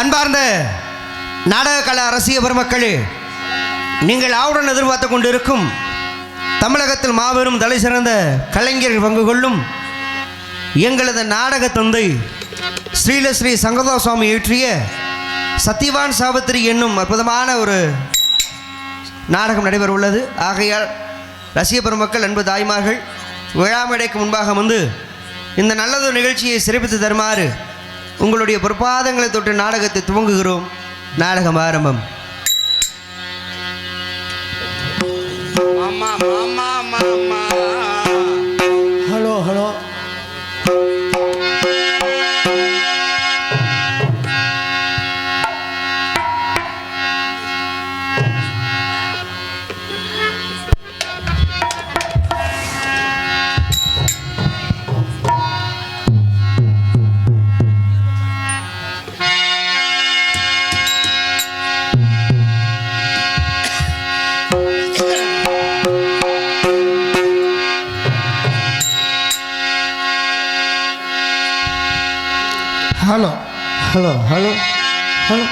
அன்பார்ந்த நாடக கலை ரசிக பெருமக்களே, நீங்கள் ஆவுடன் எதிர்பார்த்து கொண்டிருக்கும் தமிழகத்தில் மாபெரும் தலை சிறந்த கலைஞர்கள் பங்கு கொள்ளும் எங்களது நாடக தந்தை ஸ்ரீலஸ்ரீ சங்கரதாஸ் சுவாமி இயற்றிய சத்தியவான் சாவித்திரி என்னும் அற்புதமான ஒரு நாடகம் நடைபெற உள்ளது. ஆகையால் ரசிக பெருமக்கள், அன்பு தாய்மார்கள், விழா மேடைக்கு முன்பாக வந்து இந்த நல்லதொரு நிகழ்ச்சியை சிறப்பித்து தருமாறு உங்களுடைய பொற்பாதங்களை தொட்டு நாடகத்தை துவங்குகிறோம். நாடகம் ஆரம்பம். Hello hello hello hello hello hello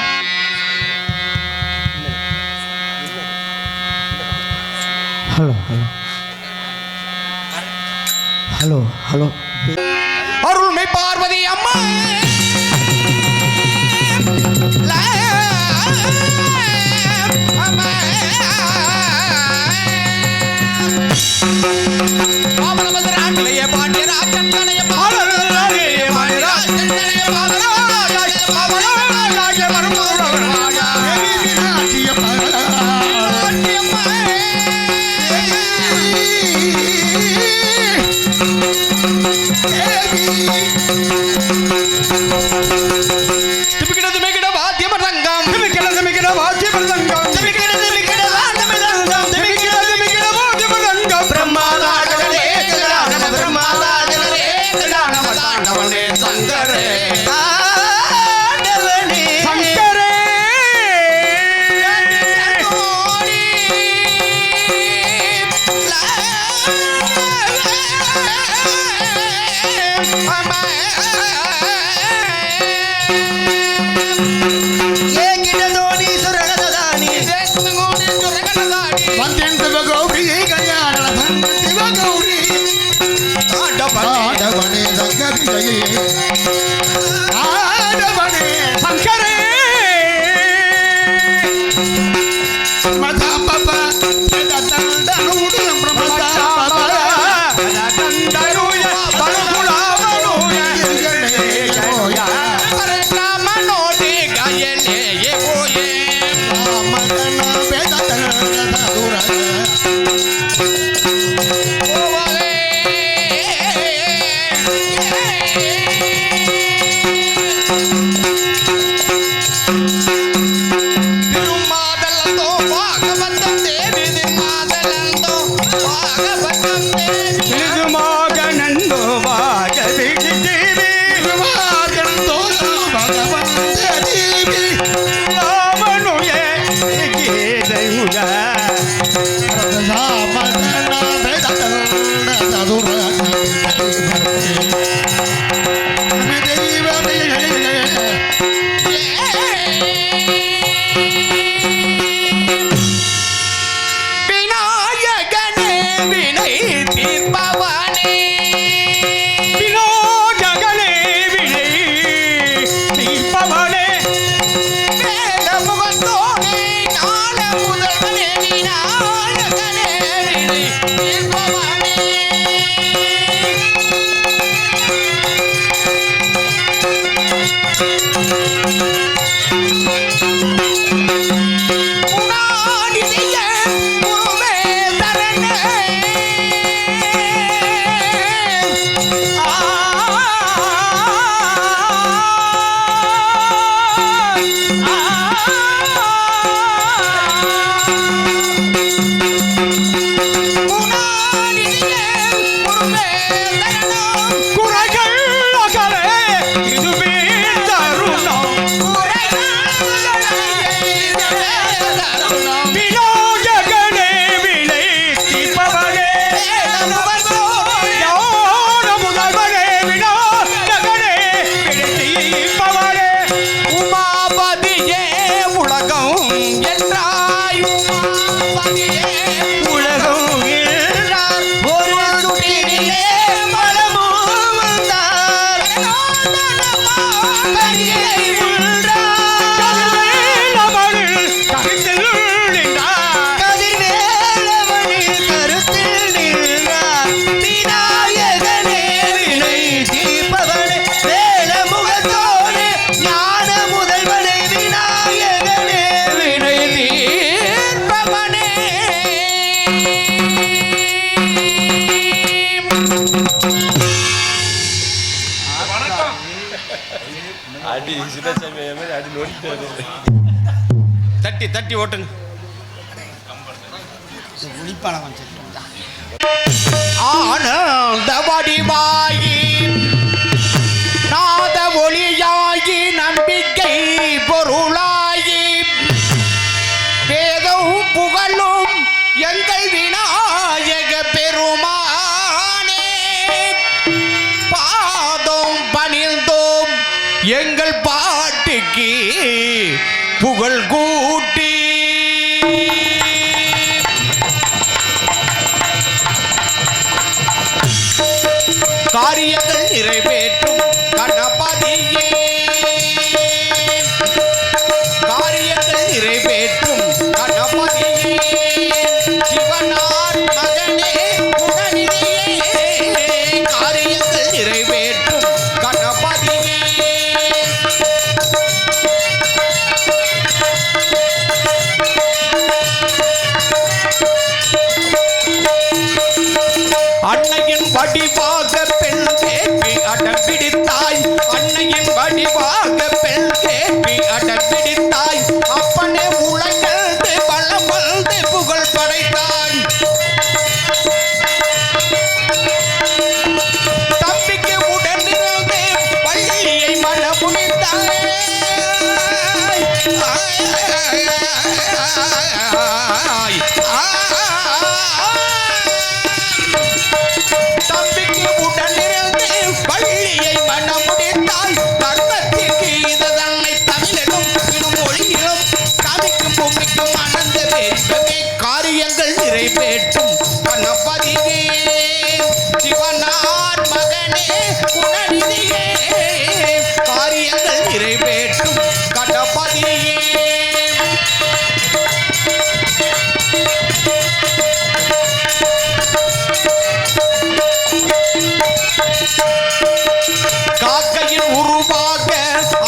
hello hello hello hello அருள்மை பார்வதி அம்மா அடி சின்னசாமி மாதிரி அடி நோட்டிட்டு தட்டி தட்டி ஓட்டுங்க. ஆனந்த வடிவாயி நாத ஒளியாகி நம்பிக்கை பொருளாகி வேதம் புகழும் எங்கள் விநாயக பெருமானே பாதம் பணிந்தோம் எங்கள் பாட்டுக்கு புகழ் கூட்டி காரியங்கள் நிறைவேற்றும் கணபதியே காரியங்கள் நிறைவேற்றும் கணபதியே சிவனார் மகனே குணநிதியே காரியங்கள் நிறைவேற்றும் கணபதியே அன்னையின் வடிவாக பெண் தேவி அடம் பிடித்தாய் அன்னையின் வடிவாக பெண் தேவி அடம் பிடித்தாய் அப்பனே உலகழ்ந்து வளம் வந்து புகழ் படைத்தாய் தம்பிக்கு உடனிருந்து வள்ளியை மணமுடித்தாய் தம்பிக்கு உடனிருந்து வள்ளியை மணமுடித்தாய் தர்மத்திற்கு இது தன்னை தமிழிலும் இடும் மொழியிலும் கவிக்கும் பூமிக்கும் அனந்த வேட்பமே காரியங்கள் நிறைவேற்றும் கணபதியே சிவனார் மகனே குணநிதியே காரியங்கள் நிறைவேற்றும் கணபதியே காக்கையின் உருவாக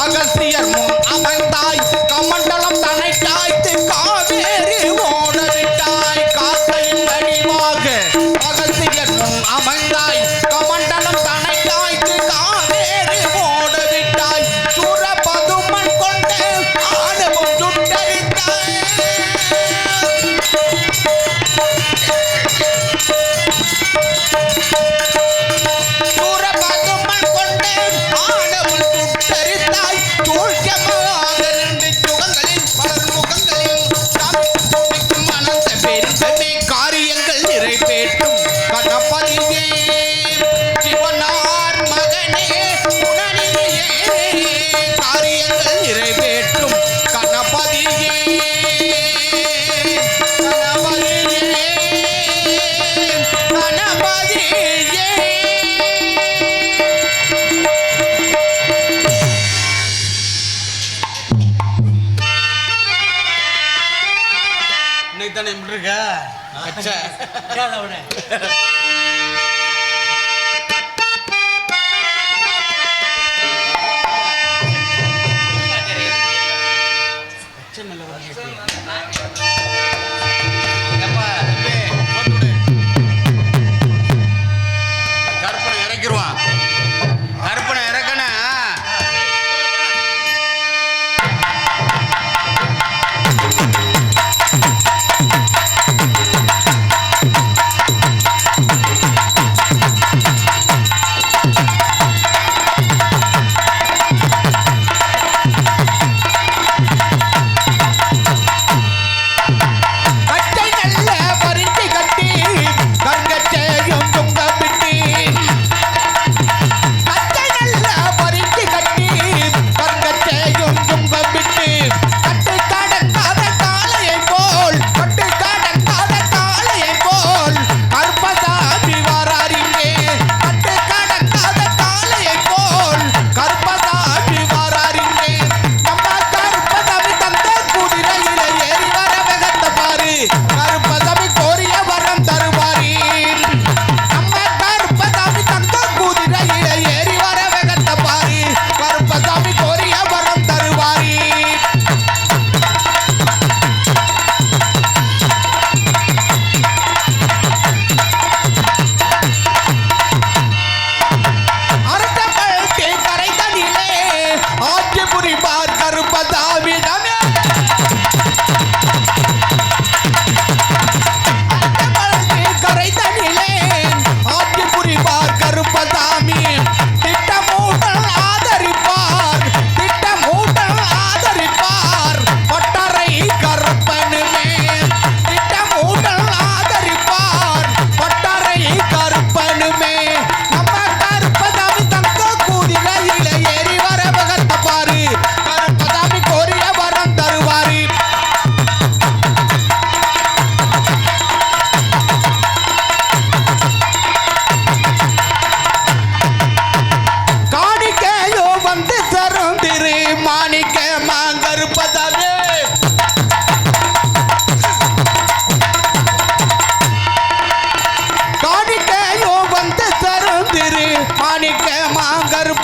அகசியர் முன் அமர்ந்தாய் கமண்டலம் தன்னை காய்த்து காவேரி ஓடவிட்டாய் காக்கையின் வடிவாக அகசியர் முன் அமர்ந்தாய் கமண்டலம் தன்னை காய்த்து காவேரி ஓடவிட்டாய் சூரபதுமன் கொண்டு ஆணவம் சுட்டரித்தாய் சூரபதுமன் கொண்டு ஆணவம் சுட்டரித்தாய் சூழ்ச்சியமாக நின்று சுகங்களில் பலர் முகங்களில் சாமிக்கும் அனந்த பெருந்தமே காரியங்கள் நிறைவேற்றும் கணபதியே சிவனார் மகனே குணநிதியே காரியங்கள் நிறைவேற்றும் கணபதியே கணபதியே கணபதியே இன்னைக்கு தானே எப்படி இருக்க அச்சா எப்பா, தம்பி, போட்டு விடு. கருப்பனை இறக்கிடுவான் கருப்பனை இறக்கணும்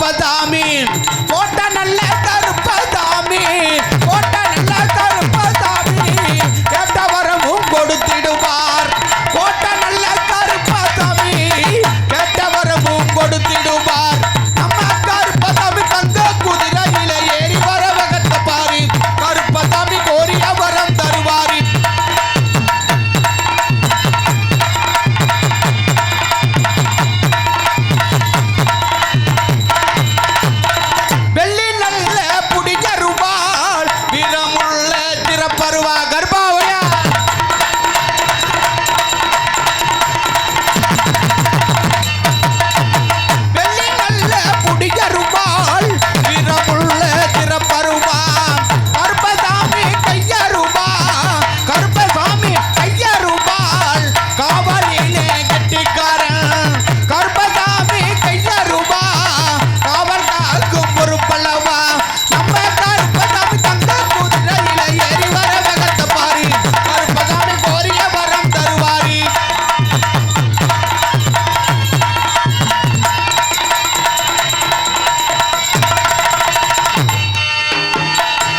கருப்பசாமி கோட்டை நல்ல கருப்பசாமி கோட்டை நல்ல கருப்பசாமி கேட்ட வரமும் கொடுத்திடுவார் கோட்டை நல்ல கருப்பசாமி கேட்ட வரமும் கொடுத்திடுவார் நம்ம கருப்பசாமி தங்க குதிரையில ஏறி வர வகத்த பாரு கருப்பசாமி கோரிய வரம் தருவாரு வெள்ளி நல்ல புடிகருவாள் வீரமுள்ள திறப்பருவா கர்ப்பாவையா வெள்ளி நல்ல புடிகருவாள் வீரமுள்ள திறப்பருவா கருப்பசாமி கையருவா கருப்பசாமி கையருவாள் காவலிலே கெட்டிக்காரன் கருப்பசாமி கையருவா காவல் காக்கும் பொறுப்பல்லவா நம்ம கருப்பசாமி தங்க குதிரையில ஏறி வர வகத்த பாரி கருப்பசாமி கோரிய வரம் தருவாரி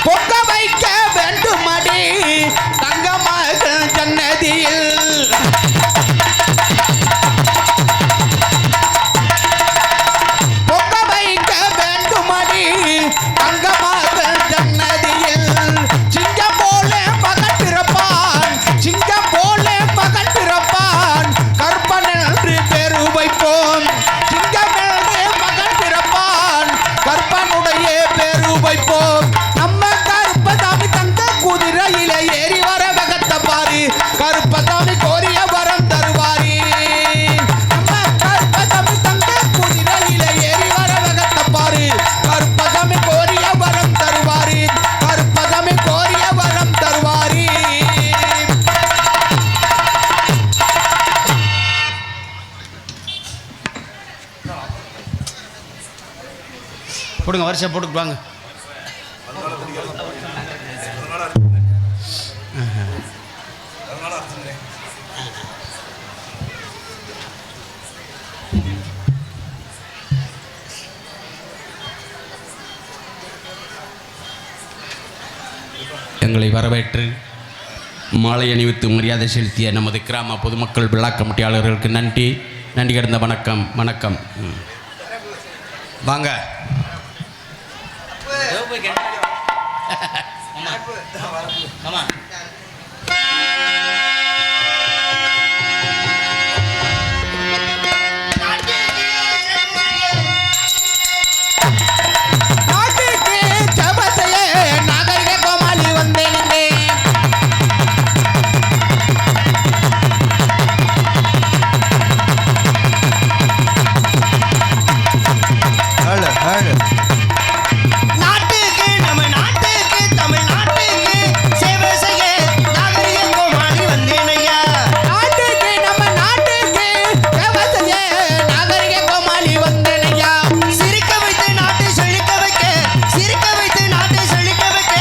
பொங்க வைக்க வேண்டுமடி தங்கமகள் ஜன்னதியில் பொங்க வைக்க வேண்டுமடி தங்கமகள் ஜன்னதியில் சிங்கம் போல மகன் பிறப்பான் சிங்கம் போல மகன் பிறப்பான் கற்பன் என்று பேரு வைப்போம் சிங்கம் என்று மகன் பிறப்பான் கற்பனுடைய பேரு வைப்போம் நம்ம கருப்பசாமி தங்க குதிரையில ஏறி வர வகத்த பாரு கருப்பசாமி கோரிய வரம் தருவாரி நம்ம கருப்பசாமி தங்க குதிரையில ஏறி வர வகத்த பாரு கருப்பசாமி கோரிய வரம் தருவாரி கருப்பசாமி கோரிய வரம் தருவாரி போடுங்க வரிசை போட்டுட்டு வாங்க எங்களை வரவேற்று மாலை அணிவித்து மரியாதை செலுத்திய நமது கிராம பொதுமக்கள் விழா கமிட்டியாளர்களுக்கு நன்றி நன்றி கிடந்த வணக்கம் வணக்கம் வாங்க நாட்டுக்கு ஜபத்தையே நாகரிக கோமாளி வந்தேன் ஹலோ ஹலோ நாட்டுக்கு நம்ம நாட்டுக்கு தமிழ்நாட்டுக்கு சேவை செய்ய நாகரிக கோமாளி வந்தேன் ஐயா. நாட்டுக்கு நம்ம நாட்டுக்கு ஜபத்தையே நாகரிக கோமாளி வந்தேன் ஐயா சிரிக்க வைத்து நாட்டை செழிக்க வைக்க சிரிக்க வைத்து நாட்டை செழிக்க வைக்க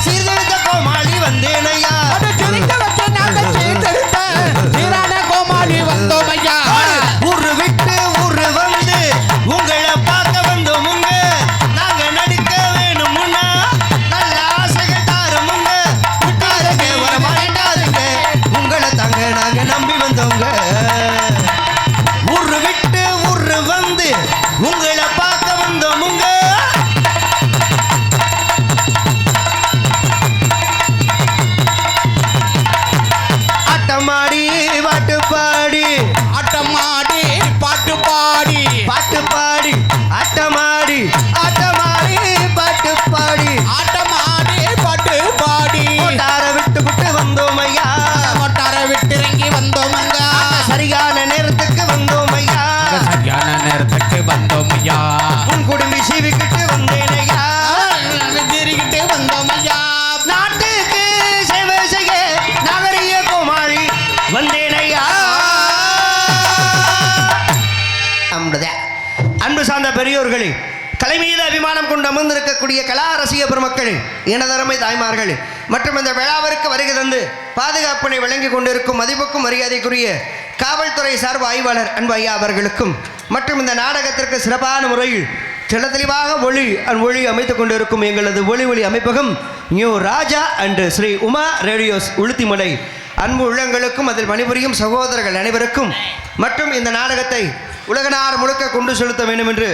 சீர்திருத்த கோமாளி வந்தேன் ஐயா. அது சிரிக்க வச்சு நாங்கள் சீர்திருத்த சீரான கோமாளி வந்தோம் ஐயா ஊரு விட்டு ஊரு வந்து உங்களை பார்க்க வந்தோமுங்க நாங்க நடிக்க வேணுமுன்னா நல்ல ஆசைகள் தாருமுங்க விட்டாருங்க வர மாட்டாருங்க உங்களை தாங்க நாங்க நம்பி வந்தவங்க ஊரு விட்டு ஊரு வந்து உங்களை பார்க்க வந்தோமுங்க ஆட்டமாடி பாட்டு பாடி ஆட்டமாடி பாட்டு பாடி பாட்டு பாடி ஆட்டமாடி ஆட்டமாடி பாட்டு பாடி ஆட்டமாடி பாட்டு பாடி தார விட்டு விட்டு வந்தோம் ஐயா மொட்டார விட்டு இறங்கி வந்தோம் அங்க சரியான நேரத்துக்கு வந்தோம் ஐயா சரியான நேரத்துக்கு வந்தோம் ஐயா உன் குடும்பி சீவிக்கிட்டு வந்தேன் ஐயா திருக்கிட்டு வந்தோம் ஐயா நாட்டுக்கு சேவை செய்ய நாகரிக கோமாளி வந்தேன் ஐயா அன்பு சார்ந்த பெரியோர்களே கலை மீது அபிமானம் கொண்டு அமர்ந்திருக்கக்கூடிய கலா ரசிக பெருமக்களே இனதரமை தாய்மார்களே மற்றும் இந்த விழாவிற்கு வருகை தந்து பாதுகாப்பினை வழங்கி கொண்டிருக்கும் மதிப்புக்கும் மரியாதைக்குரிய காவல்துறை சார்பு ஆய்வாளர் அன்பு ஐயா அவர்களுக்கும் மற்றும் இந்த நாடகத்திற்கு சிறப்பான முறையில் தெளிவாக ஒளி அமைத்துக் கொண்டிருக்கும் எங்களது ஒளி அமைப்பகம் new Raja and Sri Uma radios Uluthimalai அன்பு உள்ளங்களுக்கும் அதில் பணிபுரியும் சகோதரர்கள் அனைவருக்கும் மற்றும் இந்த நாடகத்தை உலக நாடு முழுக்க கொண்டு செலுத்த வேண்டும் என்று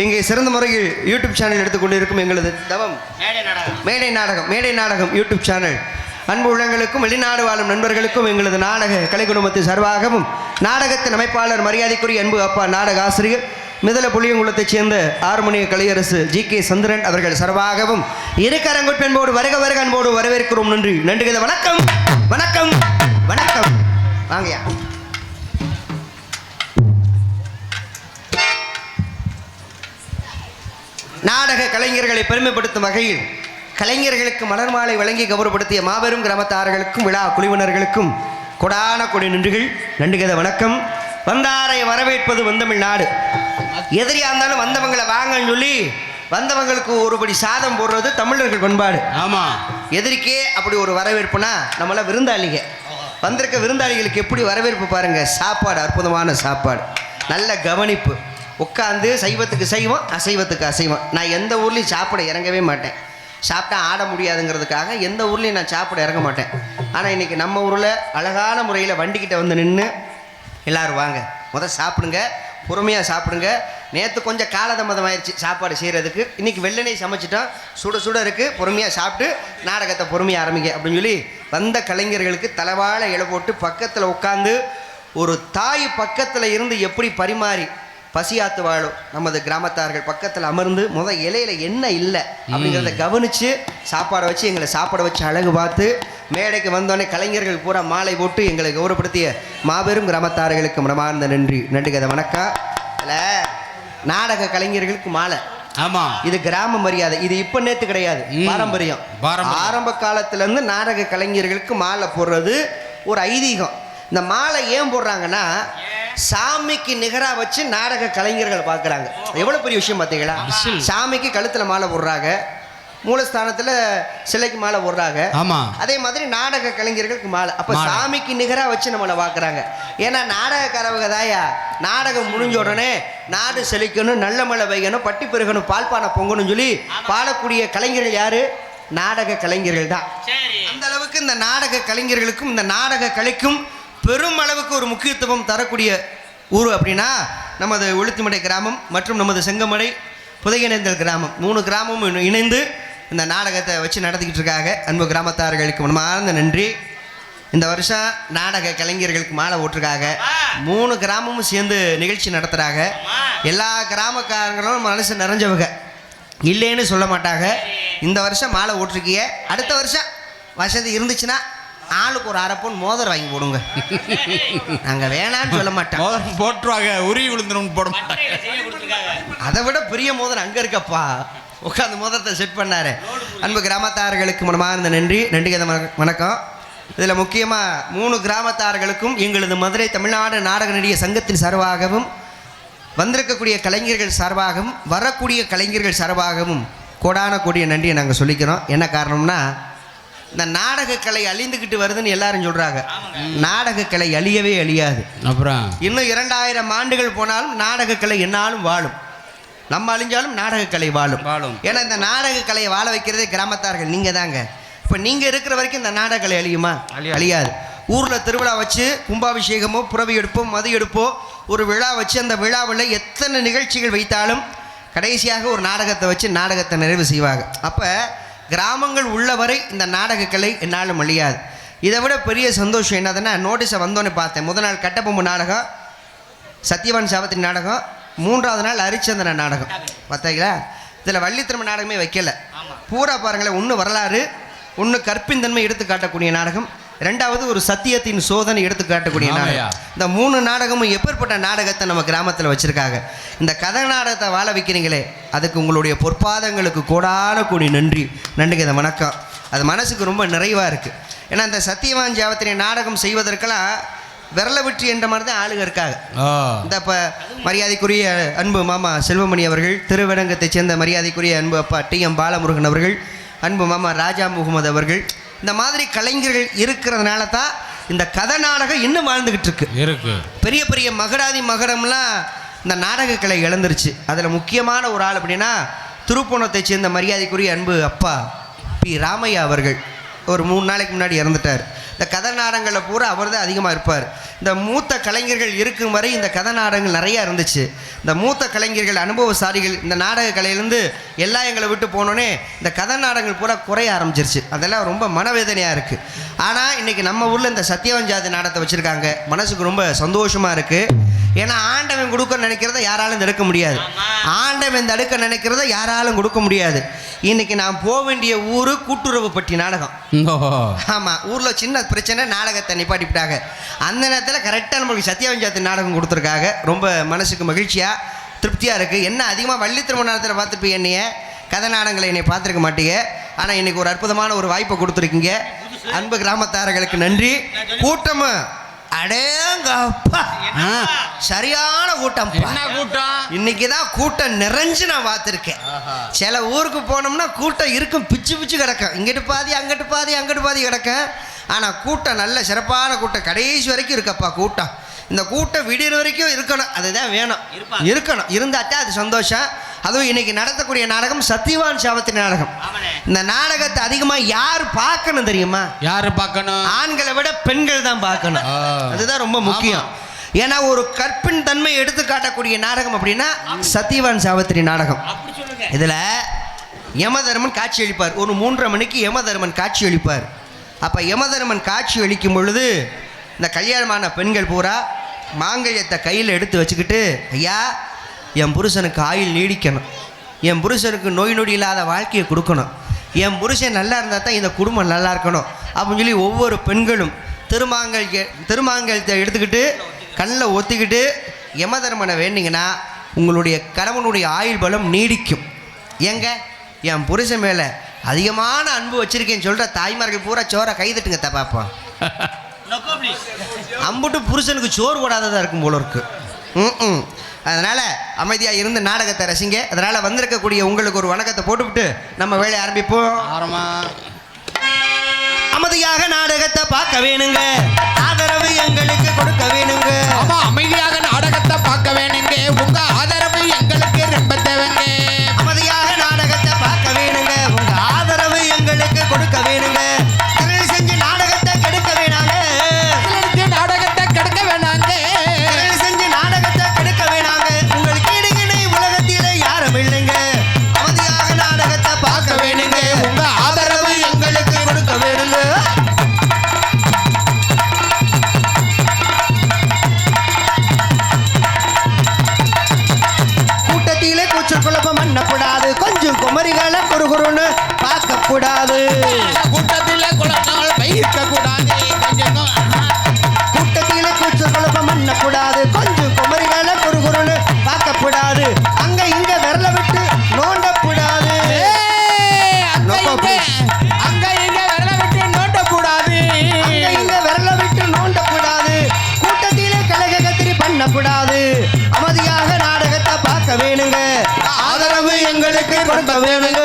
இங்கே சிறந்த முறையில் யூடியூப் சேனல் எடுத்துக்கொண்டிருக்கும் எங்களது தவம் மேடை நாடகம் யூடியூப் சேனல் அன்பு உள்ளங்களுக்கும் வெளிநாடு வாழும் நண்பர்களுக்கும் எங்களது நாடக கலை குடும்பத்தின் சார்பாகவும் நாடகத்தின் அமைப்பாளர் மரியாதைக்குரிய அன்பு அப்பா நாடக ஆசிரியர் மிதல புளியங்குளத்தைச் சேர்ந்த ஆறுமணிய கலையரசு ஜி.கே. சந்திரன் அவர்கள் சார்பாகவும் இருக்கரங்குட்பென்போடு வருக அன்போடு வரவேற்கிறோம். நன்றி வணக்கம் வணக்கம் வணக்கம். வாங்கயா. நாடக கலைஞர்களை பெருமைப்படுத்தும் வகையில் கலைஞர்களுக்கு மலர் மாலை வழங்கி கௌரவப்படுத்திய மாபெரும் கிராமத்தார்களுக்கும் விழா குழுவினர்களுக்கும் கொடான கொடி நன்றிகத வணக்கம். வந்தாரை வரவேற்பது வந்தமிழ்நாடு. எதிரியா இருந்தாலும் வந்தவங்களை வாங்கன்னு சொல்லி வந்தவங்களுக்கு ஒருபடி சாதம் போடுறது தமிழர்கள் பண்பாடு. ஆமா, எதிரிக்கே அப்படி ஒரு வரவேற்புனா நம்மளாம் விருந்தாளிங்க. வந்திருக்க விருந்தாளிகளுக்கு எப்படி வரவேற்பு பாருங்க. சாப்பாடு, அற்புதமான சாப்பாடு, நல்ல கவனிப்பு, உட்காந்து சைவத்துக்கு சைவம் அசைவத்துக்கு அசைவம். நான் எந்த ஊர்லேயும் சாப்பிட இறங்கவே மாட்டேன். சாப்பிட்டா ஆட முடியாதுங்கிறதுக்காக எந்த ஊர்லேயும் நான் சாப்பிட இறங்க மாட்டேன். ஆனால் இன்றைக்கி நம்ம ஊரில் அழகான முறையில் வண்டிக்கிட்ட வந்து நின்று எல்லோரும் வாங்க சாப்பிடுங்க, பொறுமையாக சாப்பிடுங்க. நேற்று கொஞ்சம் காலதாமதம் ஆயிடுச்சு சாப்பாடு செய்கிறதுக்கு. இன்றைக்கி வெள்ளனை சமைச்சிட்டோம், சுட இருக்குது, பொறுமையாக சாப்பிட்டு நாடகத்தை பொறுமையாக ஆரம்பிங்க அப்படின்னு சொல்லி வந்த கலைஞர்களுக்கு தலைவாழை இலை போட்டு பக்கத்தில் உட்காந்து ஒரு தாய் பக்கத்தில் இருந்து எப்படி பரிமாறி பசியாத்து வாழும் நமது கிராமத்தார்கள் பக்கத்தில் அமர்ந்து இலையில என்ன இல்லை அப்படிங்கிறத கவனித்து சாப்பாடை வச்சு எங்களை சாப்பாட வச்சு அழகு பார்த்து மேடைக்கு வந்தோடனே கலைஞர்கள் பூரா மாலை போட்டு எங்களை கௌரவப்படுத்திய மாபெரும் கிராமத்தார்களுக்கு மனமார்ந்த நன்றிகத வணக்கம். அதில் நாடக கலைஞர்களுக்கு மாலை. ஆமா, இது கிராம மரியாதை. இது இப்ப நேத்து கிடையாது, பாரம்பரியம். ஆரம்ப காலத்துல இருந்து நாடக கலைஞர்களுக்கு மாலை போடுறது ஒரு ஐதீகம். இந்த மாலை ஏன் போடுறாங்கன்னா சாமிக்கு நிகரா வச்சு நாடக கலைஞர்கள் பார்க்குறாங்க. எவ்வளவு பெரிய விஷயம் பார்த்தீங்களா? சாமிக்கு கழுத்துல மாலை போடுறாங்க, மூலஸ்தானத்துல சிலைக்கு மாலை போடுறாங்க. ஆமா, அதே மாதிரி நாடக கலைஞர்களுக்கு மாலை. அப்ப சாமிக்கு நிகரா வச்சு நம்மளை பார்க்குறாங்க. ஏன்னா நாடகக்காரவங்க தாயா நாடகம் முடிஞ்ச உடனே நாடு செழிக்கணும், நல்ல மழை பெய்யணும், பட்டி பெருகணும், பால்பானை பொங்கணும் சொல்லி பாடக்கூடிய கலைஞர்கள் யாரு? நாடக கலைஞர்கள் தான். அந்த அளவுக்கு இந்த நாடக கலைஞர்களுக்கும் இந்த நாடக கலைக்கும் பெரும் அளவுக்கு ஒரு முக்கியத்துவம் தரக்கூடிய ஊர் அப்படின்னா நமது உளுத்திமடை கிராமம் மற்றும் நமது செங்கமடை புதையனேந்தல் கிராமம், 3 கிராமமும் இணைந்து இந்த நாடகத்தை வச்சு நடத்திக்கிட்டு இருக்காங்க. அன்பு கிராமத்தார்களுக்கு மனமார்ந்த நன்றி. இந்த வருஷம் நாடக கலைஞர்களுக்கு மாலை ஓட்டுருக்காங்க. 3 கிராமமும் சேர்ந்து நிகழ்ச்சி நடத்துகிறாங்க. எல்லா கிராமக்காரங்களும் மனசு நிறைஞ்சவங்க, இல்லைன்னு சொல்ல மாட்டாங்க. இந்த வருஷம் மாலை ஓட்டிருக்கீங்க. அடுத்த வருஷம் வசதி இருந்துச்சுன்னா ஆளுக்கு ஒரு அரை பவுன் மோதிரம் வாங்கி போடுங்க. நாங்கள் வேணான்னு சொல்ல மாட்டோம். மோதிரம் போட்டுருவாங்க, உருவி விழுந்துடும் போட மாட்டாங்க. அதை விட பெரிய மோதிரம் அங்கே இருக்கப்பா. உட்காந்து மோதிரத்தை செட் பண்ணாரு. அன்பு கிராமத்தார்களுக்கு மனமார்ந்த நன்றிகத வணக்கம். இதில் முக்கியமாக 3 கிராமத்தார்களுக்கும் எங்களது மதுரை தமிழ்நாடு நாடக நடிகர் சங்கத்தின் சார்பாகவும் வந்திருக்கக்கூடிய கலைஞர்கள் சார்பாகவும் வரக்கூடிய கலைஞர்கள் சார்பாகவும் கோடான கூடிய நன்றியை நாங்கள் சொல்லிக்கிறோம். என்ன காரணம்னா இந்த நாடக கலை அழிந்துக்கிட்டு வருதுன்னு எல்லாரும் சொல்கிறாங்க. நாடக கலை அழியவே அழியாது. அப்புறம் இன்னும் 2000 ஆண்டுகள் போனாலும் நாடக கலை என்னாலும் வாழும். நம்ம அழிஞ்சாலும் நாடக கலை வாழும். ஏன்னா இந்த நாடக கலையை வாழ வைக்கிறதே கிராமத்தார்கள் நீங்கள் தாங்க. இப்போ நீங்கள் இருக்கிற வரைக்கும் இந்த நாடக கலை அழியுமா? அழியாது. ஊரில் திருவிழா வச்சு கும்பாபிஷேகமோ புறவி எடுப்போ மது எடுப்போ ஒரு விழா வச்சு அந்த விழாவில் எத்தனை நிகழ்ச்சிகள் வைத்தாலும் கடைசியாக ஒரு நாடகத்தை வச்சு நாடகத்தை நிறைவு செய்வாங்க. அப்போ கிராமங்கள் உள்ளவரை இந்த நாடக கலை என்னாலும் அழியாது. இதை விட பெரிய சந்தோஷம் என்னதுன்னா, நோட்டீஸை வந்தோன்னே பார்த்தேன். முதல் நாள் கட்டபொம்பு நாடகம், சத்யவான் சாவத்திரி நாடகம், 3வது நாள் ஹரிச்சந்திரன் நாடகம். பார்த்தீங்களா? இதில் வள்ளித்திரும நாடகமே வைக்கல. பூரா பாருங்களேன், ஒன்று வரலாறு, ஒன்று கற்பின்தன்மை எடுத்து காட்டக்கூடிய நாடகம், 2வது ஒரு சத்தியத்தின் சோதனை எடுத்து காட்டக்கூடிய நாடகம். இந்த 3 நாடகமும் எப்பேற்பட்ட நாடகத்தை நம்ம கிராமத்தில் வச்சுருக்காங்க. இந்த கதை நாடகத்தை வாழ வைக்கிறீங்களே, அதுக்கு உங்களுடைய பொற்பாதங்களுக்கு கோடான கூடி நன்றிகத வணக்கம். அது மனசுக்கு ரொம்ப நிறைவாக இருக்குது. ஏன்னா இந்த சத்தியவான் ஜாவத்திரி நாடகம் செய்வதற்கெல்லாம் விரல வெற்றி என்ற மாதிரி தான் ஆளுங்க இருக்காங்க. இந்த இப்போ மரியாதைக்குரிய அன்பு மாமா செல்வமணி அவர்கள், திருவிடங்கத்தைச் சேர்ந்த மரியாதைக்குரிய அன்பு அப்பா டி.எம். பாலமுருகன் அவர்கள், அன்பு மாமா ராஜா முகமது அவர்கள், இந்த மாதிரி கலைஞர்கள் இருக்கிறதுனால தான் இந்த கதை நாடகம் இன்னும் வாழ்ந்துக்கிட்டு இருக்கு. பெரிய பெரிய மகடாதி மகடம்லாம் இந்த நாடகக்கலை இழந்துருச்சு. அதில் முக்கியமான ஒரு ஆள் அப்படின்னா திருப்போணத்தை சேர்ந்த மரியாதைக்குரிய அன்பு அப்பா பி ராமையா அவர்கள் ஒரு 3 நாளைக்கு முன்னாடி இறந்துட்டார். இந்த கதை நாடகங்களில் பூரா அவர் தான் அதிகமாக இருப்பார். இந்த மூத்த கலைஞர்கள் இருக்கும் வரை இந்த கதை நாடகங்கள் நிறையா இருந்துச்சு. இந்த மூத்த கலைஞர்கள் அனுபவசாலிகள் இந்த நாடக கலையிலேருந்து எல்லாம் எங்களை விட்டு போனோன்னே இந்த கதை நாடகங்கள் பூரா குறைய ஆரம்பிச்சிருச்சு. அதெல்லாம் ரொம்ப மனவேதனையாக இருக்குது. ஆனால் இன்றைக்கி நம்ம ஊரில் இந்த சத்தியவன் ஜாதி நாடகத்தை வச்சுருக்காங்க. மனசுக்கு ரொம்ப சந்தோஷமாக இருக்குது. ஏன்னா ஆண்டவன் கொடுக்க நினைக்கிறத யாராலும் தடுக்க முடியாது. ஆண்டவன் தடுக்க நினைக்கிறத யாராலும் கொடுக்க முடியாது. இன்னைக்கு நான் போக வேண்டிய ஊர் கூட்டுறவுப்பட்டி நாடகம். ஆமாம், ஊரில் சின்ன பிரச்சனை, நாடகத்தை நிப்பாட்டிவிட்டாங்க. அந்த நேரத்தில் கரெக்டாக நம்மளுக்கு சத்தியவஞ்சாத்தி நாடகம் கொடுத்துருக்காங்க. ரொம்ப மனசுக்கு மகிழ்ச்சியாக திருப்தியாக இருக்குது. என்ன அதிகமாக வள்ளி திருமண நேரத்தில் பார்த்துருப்பீங்க, என்னைய கதை நாடகங்களை என்னை பார்த்துருக்க மாட்டீங்க. ஆனால் இன்றைக்கி ஒரு அற்புதமான ஒரு வாய்ப்பை கொடுத்துருக்கீங்க. அன்பு கிராமத்தார்களுக்கு நன்றி. கூட்டமும் அடேங்கப்பா சரியான கூட்டம். என்ன கூட்டம்? இன்னைக்கு தான் கூட்டம் நிறைஞ்சு நான் பார்த்துருக்கேன். சில ஊருக்கு போனோம்னா கூட்டம் இருக்கும், பிச்சு பிச்சு கிடக்கும். இங்கிட்டு பாதி அங்கிட்டு பாதி அங்கிட்டு பாதி கிடக்கும். ஆனால் கூட்டம் நல்ல சிறப்பான கூட்டம், கடைசி வரைக்கும் இருக்கப்பா கூட்டம். இந்த கூட்டம் விடியற வரைக்கும் இருக்கணும், அதுதான் வேணும். இருக்கணும், இருந்தாச்சா அது சந்தோஷம். அதுவும் இன்னைக்கு நடத்தக்கூடிய நாடகம் சத்தியவான் சாவத்திரி நாடகம். இந்த நாடகத்தை அதிகமாக யார் பார்க்கணும் தெரியுமா? யாரு பார்க்கணும்? ஆண்களை விட பெண்கள் தான் பார்க்கணும். அதுதான் ரொம்ப முக்கியம். ஏன்னா ஒரு கற்பின் தன்மை எடுத்து காட்டக்கூடிய நாடகம் அப்படின்னா சத்தியவான் சாவத்திரி நாடகம். இதில் யமதர்மன் காட்சி அளிப்பார். ஒரு 3:30 மணிக்கு யமதர்மன் காட்சி அளிப்பார். அப்போ யமதர்மன் காட்சி அளிக்கும் பொழுது இந்த கல்யாணமான பெண்கள் பூரா மாங்கல்யத்தை கையில் எடுத்து வச்சுக்கிட்டு, ஐயா என் புருஷனுக்கு ஆயுள் நீடிக்கணும், என் புருஷனுக்கு நோய் நொடி இல்லாத வாழ்க்கையை கொடுக்கணும், என் புருஷன் நல்லா இருந்தால் தான் இந்த குடும்பம் நல்லா இருக்கணும் அப்படின்னு சொல்லி ஒவ்வொரு பெண்களும் திருமாங்கல்யத்தை எடுத்துக்கிட்டு கண்ணில் ஒத்திக்கிட்டு யமதர்மனை வேண்டிங்கன்னா உங்களுடைய கணவனுடைய ஆயுள் பலம் நீடிக்கும். ஏங்க என் புருஷன் மேலே அதிகமான அன்பு வச்சிருக்கேன்னு சொல்கிற தாய்மார்கள் பூரா சோறை கைதட்டுங்க தப்பாப்பா. அம்புட்டு புருஷனுக்கு சோறு போடாததாக இருக்கும் போல இருக்கு. அதனால் அமைதியாக இருந்து நாடகத்தை ரசிங்க. அதனால் வந்திருக்கக்கூடிய உங்களுக்கு ஒரு வணக்கத்தை போட்டுவிட்டு நம்ம வேலையை ஆரம்பிப்போம். அமைதியாக நாடகத்தை பார்க்க வேணுங்க, ஆதரவு எங்களுக்கு கொடுக்க வேணுங்க. ஆமா, அமைதியாக நாடகத்தை பார்க்க வேணுங்க, உங்க ஆதரவு எங்களுக்கு ரொம்ப தேவைங்க. அமைதியாக நாடகத்தை பார்க்க வேணுங்க, உங்க ஆதரவு எங்களுக்கு கொடுக்க வேணுங்க. திரள் செஞ்சு நாடகத்தை கெடுக்க வேணாங்க, நாடகத்தை கெடுக்க வேணாங்க, திரள் செஞ்சு நாடகத்தை கெடுக்க வேணாங்க. உங்களுக்கு இடையினை உலகத்திலே யாரும் இல்லைங்க. அமைதியாக நாடகத்தை பார்க்க வேணுங்க, உங்க ஆதரவு எங்களுக்கு கொடுக்க வேணுங்க. கூட்டத்திலே கூச்சல் குழப்பம் பண்ணக்கூடாது, கொஞ்சம் குமரிகளை குறுகுறுன்னு பார்க்கக்கூடாது. கூட்டத்தில் குழந்தைகள் பயிர்க்க கூடாது, கூட்டத்திலே கூச்சல் குழப்பம் பண்ணக்கூடாது, கொஞ்சம் குமரிகளை குறுகுறுன்னு பார்க்கக்கூடாது. அங்க இங்க விரல விட்டு நோண்டக்கூடாது. அங்க இங்க விரல விட்டு நோண்டக்கூடாது, அங்க இங்க விரல விட்டு நோண்டக்கூடாது. கூட்டத்திலே கலக கத்திரி பண்ணக்கூடாது. அமைதியாக நாடகத்தை பார்க்க வேணுங்க, ஆதரவு எங்களுக்கு கொடுக்க வேணுங்க.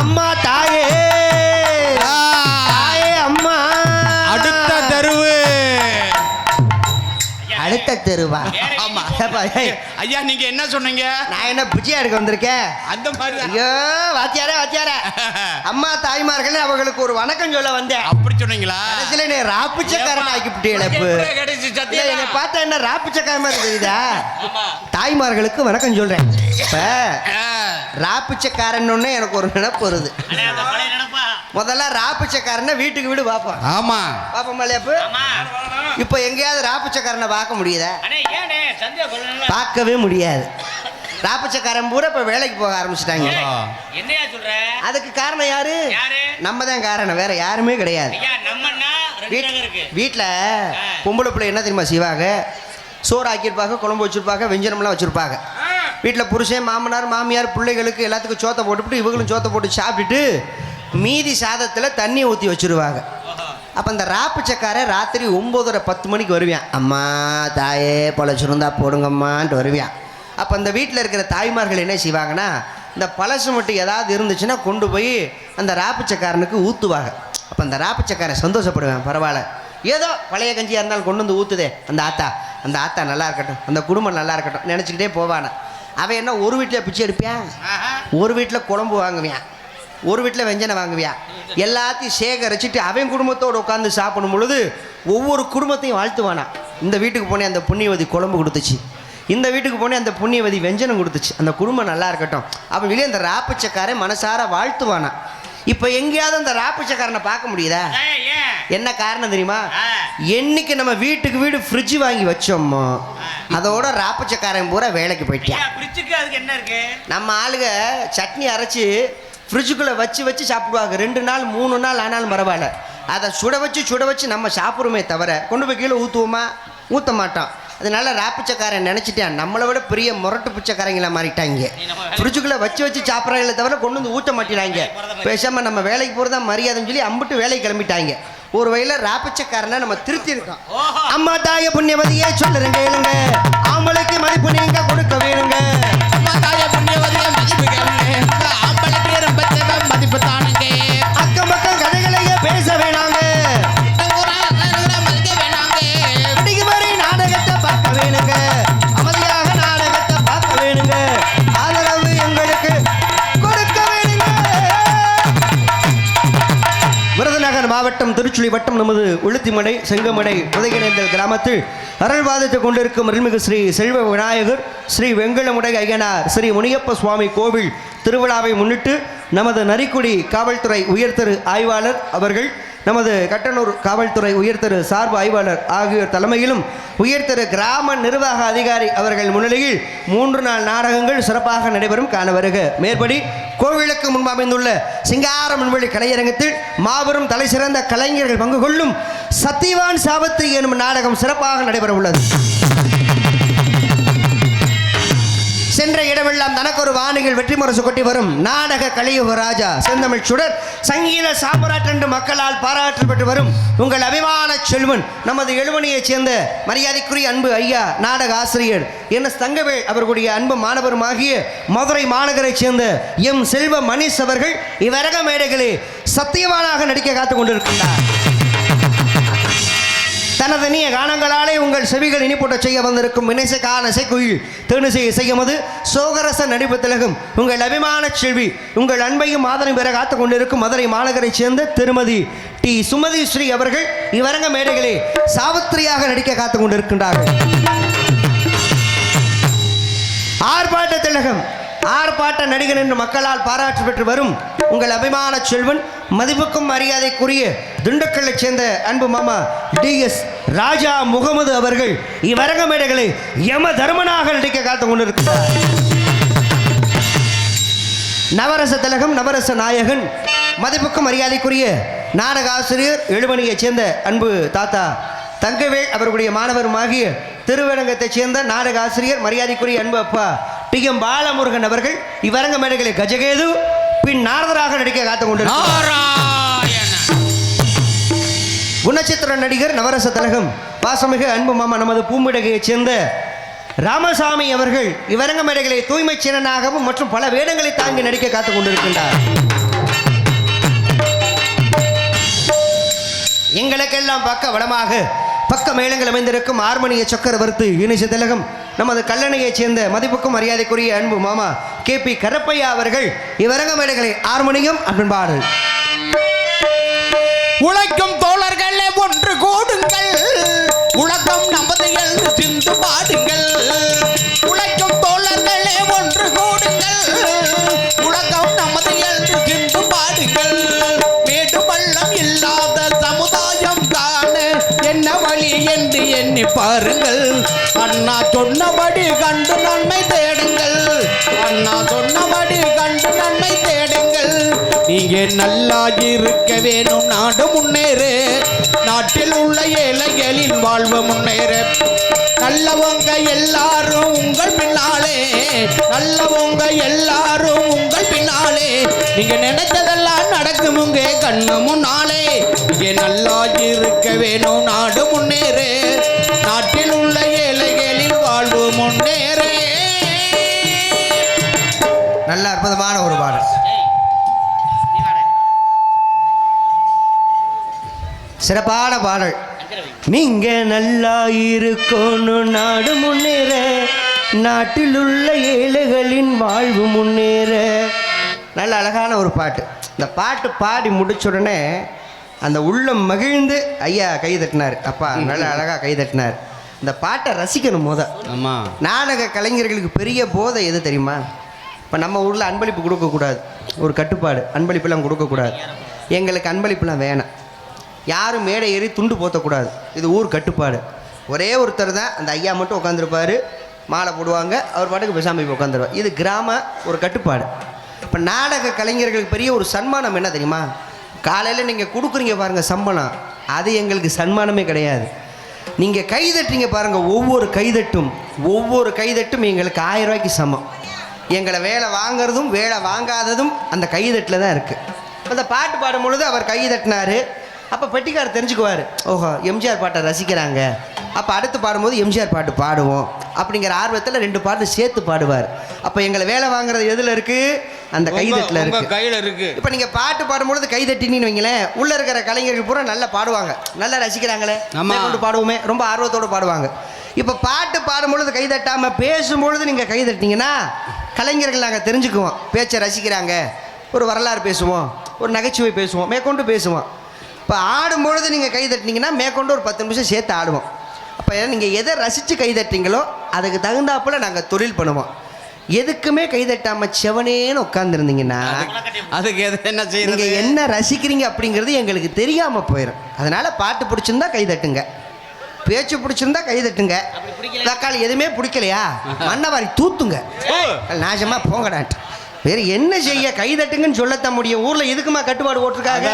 அம்மா தாயே, தாயே அம்மா. அடுத்த தெருவு. அடுத்த தெருவா? ஆமா. ஏப்பா, ஏய், ஐயா நீங்க என்ன சொன்னீங்க? நான் என்ன பிச்சை எடுக்க வந்திருக்கேன்? அந்த மாதிரி ஐயோ வாத்தியாரே வாத்தியாரே, அம்மா தாய்மார்கள் அவங்களுக்கு ஒரு வணக்கம் சொல்ல வந்தேன். அப்படி சொன்னீங்களா? கடைசியில நீ ராப்பிச்சக்காரன் ஆக்கிவிட்டீங்களே. என்னை பார்த்தா என்ன ராப்பிச்சக்காரன் மாதிரி தெரியுதா? தாய்மார்களுக்கு வணக்கம் சொல்றேன். இப்ப ராப்பிச்சக்காரன் எனக்கு ஒரு நினைப்பு வருது. முதல்ல ராப்பிச்சக்காரனை வீட்டுக்கு வீடு பார்ப்போம். ஆமா பாப்போம் இல்லையாப்பு? இப்போ எங்கேயாவது ராப்பிச்சக்காரனை பார்க்க முடியுதா? பார்க்கவே முடியாது. ராப்பிச்சக்காரன் பூரா இப்போ வேலைக்கு போக ஆரம்பிச்சிட்டாங்க. என்னையா சொல்ற? அதுக்கு காரணம் யாரு? நம்ம தான் காரணம், வேற யாருமே கிடையாது. வீட்டில் பொம்பளை பிள்ளை என்ன தெரியுமா செய்வாங்க? சோறு ஆக்கியிருப்பாங்க, குழம்பு வச்சுருப்பாங்க, வெஞ்சனம்லாம் வச்சுருப்பாங்க. வீட்டில் புருஷன் மாமனார் மாமியார் பிள்ளைகளுக்கு எல்லாத்துக்கும் சோத்தை போட்டுவிட்டு இவங்களும் சோத்தை போட்டு சாப்பிட்டுட்டு மீதி சாதத்தில் தண்ணியை ஊற்றி வச்சுருவாங்க. அப்போ இந்த ராப்பிச்சக்காரன் ராத்திரி 9:30-10 மணிக்கு வருவான். அம்மா தாயே பொழைச்சிருந்தா போடுங்கம்மான்ட்டு வருவான். அப்போ அந்த வீட்டில் இருக்கிற தாய்மார்கள் என்ன செய்வாங்கன்னா, இந்த பழசு மட்டும் ஏதாவது இருந்துச்சுன்னா கொண்டு போய் அந்த ராப்பிச்சக்காரனுக்கு ஊற்றுவாங்க. அப்போ அந்த ராப்பச்சக்காரன் சந்தோஷப்படுவேன். பரவாயில்ல, ஏதோ பழைய கஞ்சியாக இருந்தாலும் கொண்டு வந்து ஊற்றுதே அந்த ஆத்தா நல்லா இருக்கட்டும், அந்த குடும்பம் நல்லா இருக்கட்டும் நினச்சிக்கிட்டே போவானா. அவன் என்ன ஒரு வீட்டில் பிச்சை எடுப்பான், ஒரு வீட்டில் குழம்பு வாங்குவான், ஒரு வீட்டில் வெஞ்சனை வாங்குவியா, எல்லாத்தையும் சேகரிச்சுட்டு அவன் குடும்பத்தோடு உட்காந்து சாப்பிடும் பொழுது ஒவ்வொரு குடும்பத்தையும் வாழ்த்துவானா. இந்த வீட்டுக்கு போனேன் அந்த புண்ணியவதி குழம்பு கொடுத்துச்சு, இந்த வீட்டுக்கு போனேன் அந்த புண்ணியவதி வெஞ்சனம் கொடுத்துச்சு, அந்த குடும்பம் நல்லா இருக்கட்டும் அவன் வெளியே அந்த ராப்பச்சக்காரன் மனசார வாழ்த்துவானா. இப்போ எங்கேயாவது அந்த ராப்பச்சக்காரனை பார்க்க முடியுதா? என்ன காரணம் தெரியுமா? என்னைக்கு நம்ம வீட்டுக்கு வீடு ஃப்ரிட்ஜ் வாங்கி வச்சோமோ அதோட ராப்பச்சக்காரன் பூரா வேலைக்கு போயிட்டான். நம்ம ஆளுங்க சட்னி அரைச்சி ஃப்ரிட்ஜுக்குள்ளே வச்சு சாப்பிடுவாங்க. 2 நாள் 3 நாள் ஆனாலும் பரவாயில்ல, அதை சுட வச்சு நம்ம சாப்பிடுமே தவிர கொண்டு போய் கீழே ஊற்றுவோமா? ஊற்ற மாட்டோம். அதனால ராப்பிச்சக்காரன் நினச்சிட்டான் நம்மளை விட பெரிய முரட்டு பிச்சைக்காரங்களாக மாறிட்டாங்க. ஃப்ரிட்ஜுக்குள்ளே வச்சு சாப்பிட்றாங்களே தவிர கொண்டு வந்து ஊற்ற மாட்டினாங்க. பேசாமல் நம்ம வேலைக்கு போகிறதா மரியாதைன்னு சொல்லி அம்பிட்டு வேலைக்கு கிளம்பிட்டாங்க. ஒரு வகையில் ராப்பிச்சக்காரனை நம்ம திருத்தி இருக்கோம். அம்மா தாய புண்ணியவதியே சொல்லுறேங்க கேளுங்க, ஆம்பளைக்கு மதிப்பு நீங்க கொடுக்க வேணுங்க. அம்மா தாய புண்ணியவதியே மதிப்பு கேளுங்க, ஆம்பளைக்கு ரொம்ப தேவை மதிப்பு தானுங்க. அக்கம் பக்கம் கதைகளையே பேச வேணாங்க, நாடகத்தை பார்க்க வேணுங்க, அமைதியாக நாடகத்தை பார்க்க வேணுங்க, ஆதரவு எங்களுக்கு கொடுக்க வேணுங்க. விருதுநகர் மாவட்டம் திருச்சுழி வட்டம் நமது உளுத்திமடை செங்கமடை உதயநேந்தல் கிராமத்தில் அருள்வாதித்துக் கொண்டிருக்கும் அருள்மிகு ஸ்ரீ செல்வ விநாயகர் ஸ்ரீ வெங்கலமுடை ஐயனார் ஸ்ரீ முனியப்ப சுவாமி கோவில் திருவிழாவை முன்னிட்டு நமது நரிக்குடி காவல்துறை உயர்திரு ஆய்வாளர் அவர்கள், நமது கட்டனூர் காவல்துறை உயர்திரு சார்பு ஆய்வாளர் ஆகியோர் தலைமையிலும் உயர்திரு கிராம நிர்வாக அதிகாரி அவர்கள் முன்னிலையில் 3 நாள் நாடகங்கள் சிறப்பாக நடைபெறும் காண வருக. மேற்படி கோவிலுக்கு முன்பு அமைந்துள்ள சிங்கார முன்வெளி கலையரங்கத்தில் மாபெரும் தலை சிறந்த கலைஞர்கள் பங்கு கொள்ளும் சத்தியவான் சாவித்திரி எனும் நாடகம் சிறப்பாக நடைபெற உள்ளது. சென்ற இடமெல்லாம் தனக்கொரு வாணிகள் வெற்றி முரசு கொட்டி வரும் நாடக கலியுக ராஜா செந்தமிழ் சுடர் சங்கீத சாம்ராட் என்று மக்களால் பாராட்டு பெற்று வரும் உங்கள் அபிமான செல்வன் நமது எழுமணியைச் சேர்ந்த மரியாதைக்குரிய அன்பு ஐயா நாடக ஆசிரியர் என் தங்கவேல் அவர்களுடைய அன்பு மாணவருமாகிய மதுரை மாநகரைச் சேர்ந்த எம் செல்வ மணிஷ் அவர்கள் இவ்வரக மேடைகளே சத்தியவானாக நடிக்க காத்துக் கொண்டிருக்கின்றார். தனது இனிய கானங்களாலே உங்கள் செவிகள் இனிப்பூட்ட செய்ய வந்திருக்கும் இணைசைக்கான இசைக்குயில் தேனிசை இசையமது சோகரச நடிப்பு திலகம் உங்கள் அபிமான செல்வி உங்கள் அன்பையும் ஆதரவு பெற காத்துக் கொண்டிருக்கும் மதுரை மாநகரைச் சேர்ந்த திருமதி டி சுமதி ஸ்ரீ அவர்கள் இவ்வரங்க மேடைகளே சாவித்திரியாக நடிக்க காத்துக் கொண்டிருக்கின்றார்கள். ஆர்ப்பாட்ட திலகம் ஆர்ப்பாட்ட நடிகர் என்று மக்களால் பாராட்டு பெற்று வரும் உங்கள் அபிமான செல்வன் மதிப்புக்கும் மரியாதைக்குரிய திண்டுக்கல்லைச் சேர்ந்த அன்பு மாமா DS ராஜா முகமது அவர்கள் இவ்வரங்க மேடைகளை யம தர்மனாக நடிக்க காத்துக் கொண்டிருக்கிறார். நவரச திலகம் நவரச நாயகன் மதிப்புக்கும் மரியாதைக்குரிய நாடக ஆசிரியர் எழுமணியைச் சேர்ந்த அன்பு தாத்தா தங்கவேல் அவர்களுடைய மாணவருமாகிய திருவேடங்கத்தைச் சேர்ந்த நாடக ஆசிரியர் மரியாதைக்குரிய அன்பு அப்பா TM பாலமுருகன் அவர்கள் இவ்வரங்க மேடைகளை கஜகேது பின் நாரதராக நடிக்க காத்துக் கொண்டிருக்கிறார். குணச்சித்திர நடிகர் நவரச திலகம் பாசமிகு அன்பு மாமா நமது பூமிடகையைச் சேர்ந்த ராமசாமி அவர்கள் இவ்வரங்க மேடைகளை தூய்மை சீனனாகவும் மற்றும் பல வேடங்களை தாங்கி நடிக்க காத்துக் கொண்டிருக்கின்றார். எங்களுக்கெல்லாம் பக்க வளமாக பக்க மேளங்கள் அமைந்திருக்கும் ஆர்மணிய சக்கரவர்த்தி இனிச திலகம் நமது கல்லணையைச் சேர்ந்த மதிப்புக்கும் மரியாதைக்குரிய அன்பு மாமா KP கரப்பையா அவர்கள் இவ்வரங்க மேடைகளை ஆர்மணியம் அன்பாடல். உழைக்கும் தோழர்களே ஒன்று கூடுங்கள், உலகம் நமது என்று சிந்து பாடுங்கள். உழைக்கும் தோழர்களே ஒன்று கூடுங்கள், உலகம் நமது என்று சிந்து பாடுங்கள். மேடு பள்ளம் இல்லாத சமுதாயம் காண என்ன வழி என்று எண்ணி பாருங்கள். அண்ணா சொன்னபடி கண்டு நன்மை தேடுங்கள், அண்ணா சொன்னபடி கண்டு நன்மை தேடுங்கள். நீங்க நல்லா இருக்க வேணும், நாடு முன்னேறு, நாட்டில் உள்ள ஏழைகளின் வாழ்வு முன்னேறு. நல்லவங்க எல்லாரும் உங்கள் பின்னாலே, நல்லவங்க எல்லாரும் உங்கள் பின்னாலே. நீங்க நினைச்சதெல்லாம் நடக்கும் உங்க கண்ணு முன்னாலே. நீங்க நல்லா இருக்க வேணும், நாடு முன்னேறு, நாட்டில் உள்ள ஏழைகளின் வாழ்வு முன்னேறு. நல்ல அற்புதமான ஒரு பாடல். சிறப்பான பாடல். நீங்க நல்லா இருக்கணும், நாடு முன்னேற, நாட்டில் உள்ள ஏழைகளின் வாழ்வு முன்னேற. நல்ல அழகான ஒரு பாட்டு. இந்த பாட்டு பாடி முடிச்ச உடனே அந்த உள்ளம் மகிழ்ந்து ஐயா கை தட்டினார். அப்பா நல்ல அழகாக கை தட்டினார். இந்த பாட்டை ரசிக்கணும் முத. ஆமாம். நாடக கலைஞர்களுக்கு பெரிய போதை எது தெரியுமா? இப்போ நம்ம ஊரில் அன்பளிப்பு கொடுக்கக்கூடாது, ஒரு கட்டுப்பாடு. அன்பளிப்புலாம் கொடுக்கக்கூடாது. எங்களுக்கு அன்பளிப்புலாம் வேணாம். யாரும் மேடை ஏறி துண்டு போற்றக்கூடாது. இது ஊர் கட்டுப்பாடு. ஒரே ஒருத்தர் தான் அந்த ஐயா மட்டும் உட்காந்துருப்பார், மாலை போடுவாங்க, அவர் பாட்டுக்கு பேசாமல் போய் உட்காந்துருவார். இது கிராம ஒரு கட்டுப்பாடு. இப்போ நாடக கலைஞர்களுக்கு பெரிய ஒரு சன்மானம் என்ன தெரியுமா? காலையில் நீங்கள் கொடுக்குறீங்க பாருங்கள் சம்பளம், அது எங்களுக்கு சன்மானமே கிடையாது. நீங்கள் கைதட்டுறீங்க பாருங்கள், ஒவ்வொரு கைதட்டும் எங்களுக்கு 1000 ரூபாய்க்கு சமம். எங்களை வேலை வாங்கிறதும் வேலை வாங்காததும் அந்த கைதட்டில் தான் இருக்குது. அந்த பாட்டு பாடும் பொழுது அவர் கைதட்டினார். அப்போ பெட்டிக்காரர் தெரிஞ்சுக்குவார், ஓஹோ எம்ஜிஆர் பாட்டை ரசிக்கிறாங்க, அப்போ அடுத்து பாடும்போது எம்ஜிஆர் பாட்டு பாடுவோம் அப்படிங்கிற ஆர்வத்தில் 2 பாட்டு சேர்த்து பாடுவார். அப்போ எங்களை வேலை வாங்குறது எதில் இருக்குது? அந்த கைதட்டில் இருக்குது, கையில் இருக்குது. இப்போ நீங்கள் பாட்டு பாடும்பொழுது கைதட்டின்னு வைங்களேன், உள்ளே இருக்கிற கலைஞர்கள் பூரா நல்லா பாடுவாங்க, நல்லா ரசிக்கிறாங்களே, கொண்டு பாடுவோமே, ரொம்ப ஆர்வத்தோடு பாடுவாங்க. இப்போ பாட்டு பாடும்பொழுது கைதட்டாமல் பேசும்பொழுது நீங்கள் கைதட்டினீங்கன்னா கலைஞர்கள் நாங்கள் தெரிஞ்சுக்குவோம், பேச்சை ரசிக்கிறாங்க, ஒரு வரலாறு பேசுவோம், ஒரு நகைச்சுவை பேசுவோம், மேற்கொண்டு பேசுவோம். இப்போ ஆடும்பொழுது நீங்கள் கைதட்டினீங்கன்னா மேற்கொண்டு ஒரு 10 நிமிஷம் சேர்த்து ஆடுவோம். அப்போ நீங்கள் எதை ரசித்து கைதட்டிங்களோ அதுக்கு தகுந்தாப்பில் நாங்கள் தொழில் பண்ணுவோம். எதுக்குமே கைதட்டாமல் செவனேன்னு உட்காந்துருந்தீங்கன்னா அதுக்கு எது என்ன செய்யுங்க? நீங்கள் என்ன ரசிக்கிறீங்க அப்படிங்கிறது எங்களுக்கு தெரியாமல் போயிடும். அதனால் பாட்டு பிடிச்சிருந்தா கைதட்டுங்க, பேச்சு பிடிச்சிருந்தா கைதட்டுங்க. தக்காளி எதுவுமே பிடிக்கலையா மண்ணவாரி தூத்துங்க, நாசமாக போங்கடான்ட்டு. வேறு என்ன செய்ய? கைதட்டுங்கன்னு சொல்லத்தான் முடியும். ஊரில் எதுக்குமா கட்டுப்பாடு போட்டிருக்காங்க?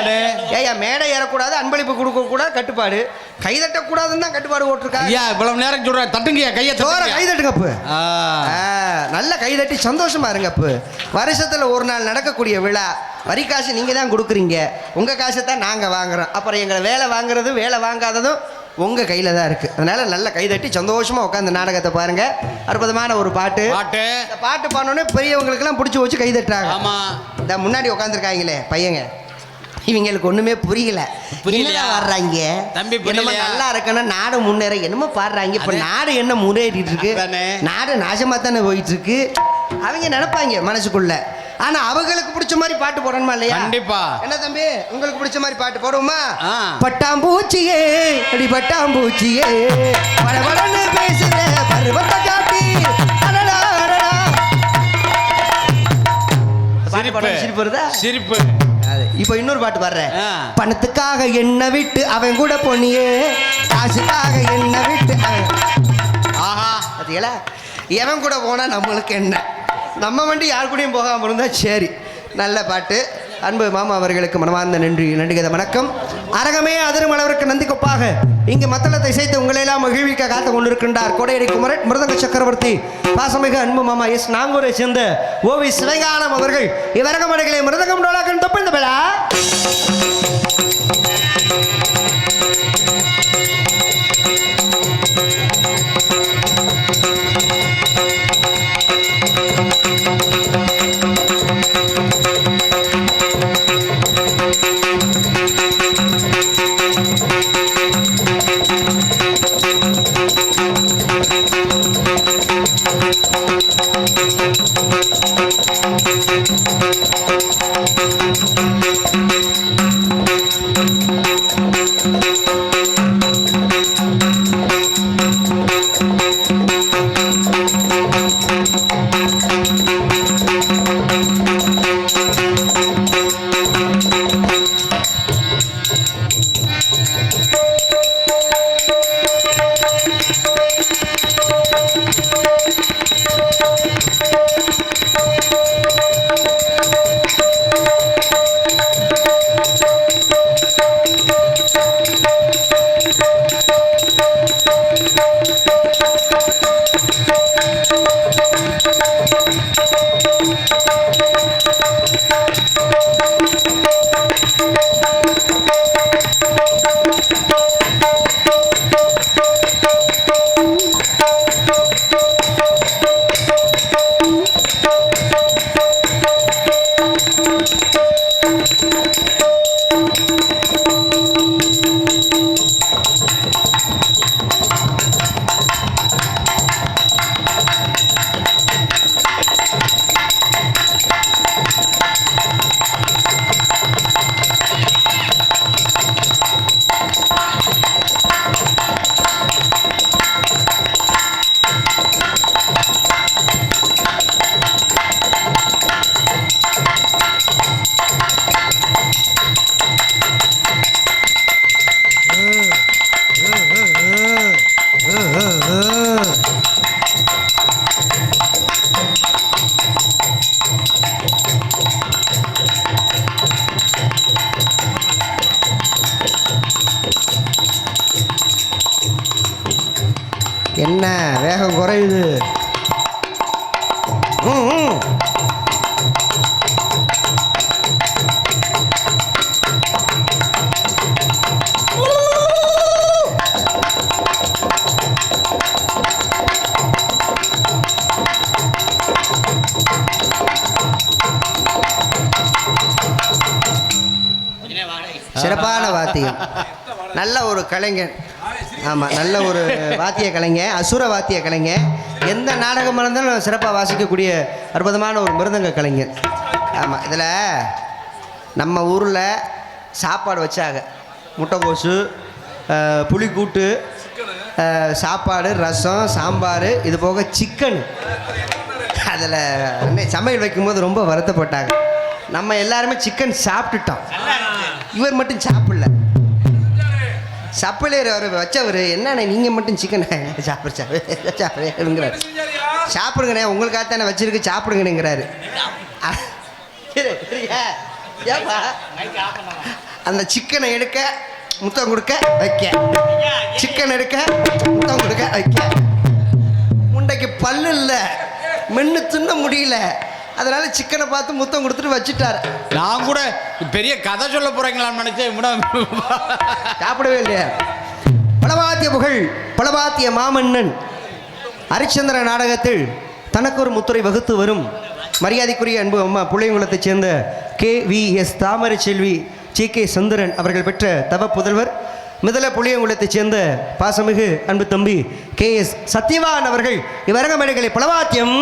ஏயா மேடை ஏறக்கூடாது, அன்பளிப்பு கொடுக்கக்கூடாது, கட்டுப்பாடு. கைதட்டக்கூடாதுன்னு தான் கட்டுப்பாடு போட்டிருக்காங்க. ஐயா இவ்வளவு நேரம் சொல்கிறேன், தட்டுங்கய்யா கையை தோற கைதட்டுங்க அப்பு. நல்ல கைதட்டி சந்தோஷமா இருங்க அப்பு. வருஷத்தில் ஒரு நாள் நடக்கக்கூடிய விழா, வரி காசு நீங்கள் தான் கொடுக்குறீங்க, உங்கள் காசை தான் நாங்கள் வாங்குகிறோம். அப்புறம் எங்களை வேலை வாங்குறதும் வேலை வாங்காததும் உங்கள் கையில் தான் இருக்குது. அதனால் நல்ல கைதட்டி சந்தோஷமாக உட்காந்து நாடகத்தை பாருங்கள். அற்புதமான ஒரு பாட்டு. இந்த பாட்டு பாடணுன்னே பெரியவங்களுக்கெல்லாம் பிடிச்சி வச்சு கைதட்டுறாங்க. ஆமாம். இந்த முன்னாடி உட்காந்துருக்காங்களே பையங்க, இவங்களுக்கு ஒன்றுமே புரியல. வர்றாங்க தம்பி, என்னமோ நல்லா இருக்கணும், நாடு முன்னேற என்னமோ பாடுறாங்க. இப்போ நாடு என்ன முன்னேறிட்டு இருக்கு? நாடு நாசமாக தானே போயிட்டு இருக்கு. அவங்க நினைப்பாங்க மனசுக்குள்ள. ஆனா அவங்களுக்கு பிடிச்ச மாதிரி பாட்டு போடணுமா இல்லையா? கண்டிப்பா. என்ன தம்பி, உங்களுக்கு பிடிச்ச மாதிரி பாட்டு போடுவோமா? பட்டாம்பூச்சியே அடி பட்டாம்பூச்சியே படபடன்னு பேசுற பருவத்தை காட்டி சிரிப்பு வருதா? சிரிப்பு. இப்போ இன்னொரு பாட்டு பாடுறேன். பணத்துக்காக என்ன விட்டு அவன் கூட பொண்ணியே, காசுக்காக என்ன விட்டு ஆஹா பார்த்தீங்களா, எவன் கூட போனா நம்மளுக்கு என்ன, நம்ம வண்டி யார் கூடயும் போகாமல் இருந்தால் சரி. நல்ல பாட்டு. அன்பு மாமா அவர்களுக்கு மனமார்ந்த நன்றிகத வணக்கம். அரகமே அதிரும் அளவிற்கு நந்தி கொப்பாக இங்கு மத்தளத்தை இசைத்து உங்களையெல்லாம் மகிழ்விக்க காத்து கொண்டிருக்கின்றார் கோடையடி குமரன் மிருதங்க சக்கரவர்த்தி பாசமிகு அன்பு மாமா எஸ் நாங்கூரை சேர்ந்த ஓவி சிவகானம் அவர்கள். இவரகமடைகளை மிருதங்கம் டோலாக்கன் தப்பு இந்த பேலா என்ன வேகம் குறையுது. ம், ம். சிறப்பான வாத்தியம், நல்ல ஒரு கலைஞன். ஆமாம், நல்ல ஒரு வாத்திய கலைஞன், அசுர வாத்திய கலைஞன். எந்த நாடகமாக இருந்தாலும் சிறப்பாக வாசிக்கக்கூடிய அற்புதமான ஒரு மிருதங்க கலைஞர். ஆமாம், இதில் நம்ம ஊரில் சாப்பாடு வச்சாங்க, முட்டைக்கோசு, புளிக்கூட்டு, சாப்பாடு, ரசம், சாம்பார், இது போக சிக்கன். அதில் சமையல் வைக்கும்போது ரொம்ப வருத்தப்பட்டாங்க. நம்ம எல்லாருமே சிக்கன் சாப்பிட்டுட்டோம், இவர் மட்டும் சாப்பிடல. சப்பிளையர் அவர் வச்சவர், என்னண்ணே நீங்கள் மட்டும் சிக்கன் சாப்பிடுங்கிறார். சாப்பிடுங்கண்ணே, உங்களுக்காகத்தானே வச்சிருக்கு, சாப்பிடுங்கன்னுங்கிறாரு. ஏப்பா அந்த சிக்கனை எடுக்க முத்தம் கொடுக்க வைக்க, சிக்கன் எடுக்க முத்தம் கொடுக்க வைக்க, முண்டைக்கு பல்லு இல்லை, மென்று தின்ன முடியல, அதனால சிக்கனை பார்த்து முத்தம் கொடுத்துட்டு வச்சுட்டார். நான் கூட பெரிய கதை சொல்ல போறீங்களான்னு நினைச்சேன், சாப்பிடவே இல்லையா. பலவாத்திய புகழ் பலவாத்திய மாமன்னன் ஹரிச்சந்திர நாடகத்தில் தனக்கு ஒரு முத்துரை வகுத்து வரும் மரியாதைக்குரிய அன்பு அம்மா புள்ளையங்குளத்தைச் சேர்ந்த KVS தாமரை செல்வி JK சுந்தரன் அவர்கள் பெற்ற தவ புதல்வர் முதல புளியங்குளத்தைச் சேர்ந்த பாசமிகு அன்பு தம்பி KS சத்யவான் அவர்கள் இவ்வரங்க மேடைகளை பலவாத்தியம்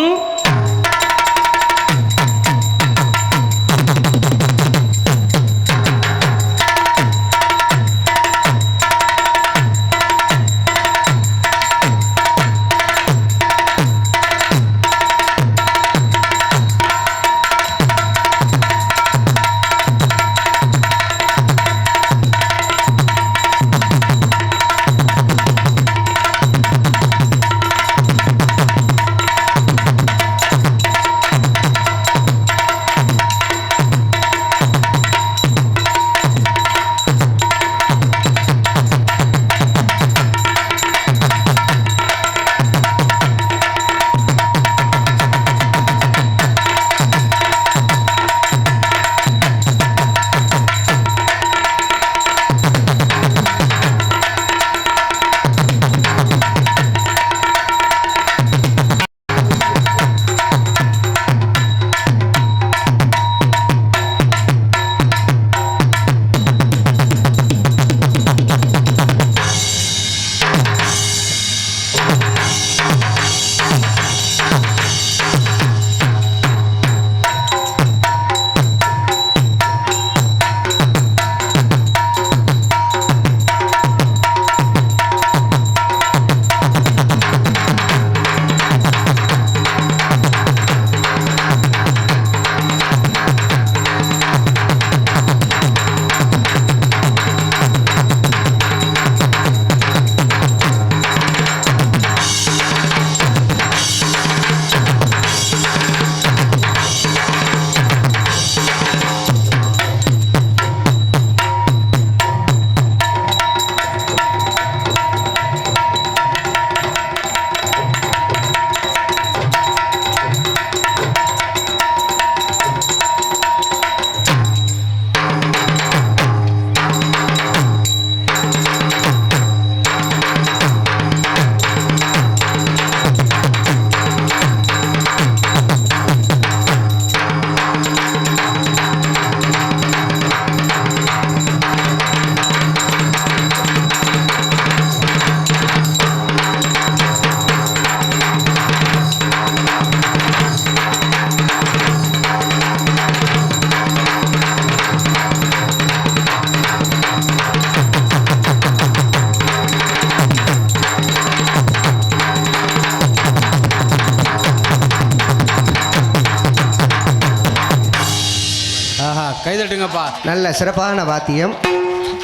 கைதட்டுங்கப்பா. நல்ல சிறப்பான வாத்தியம்,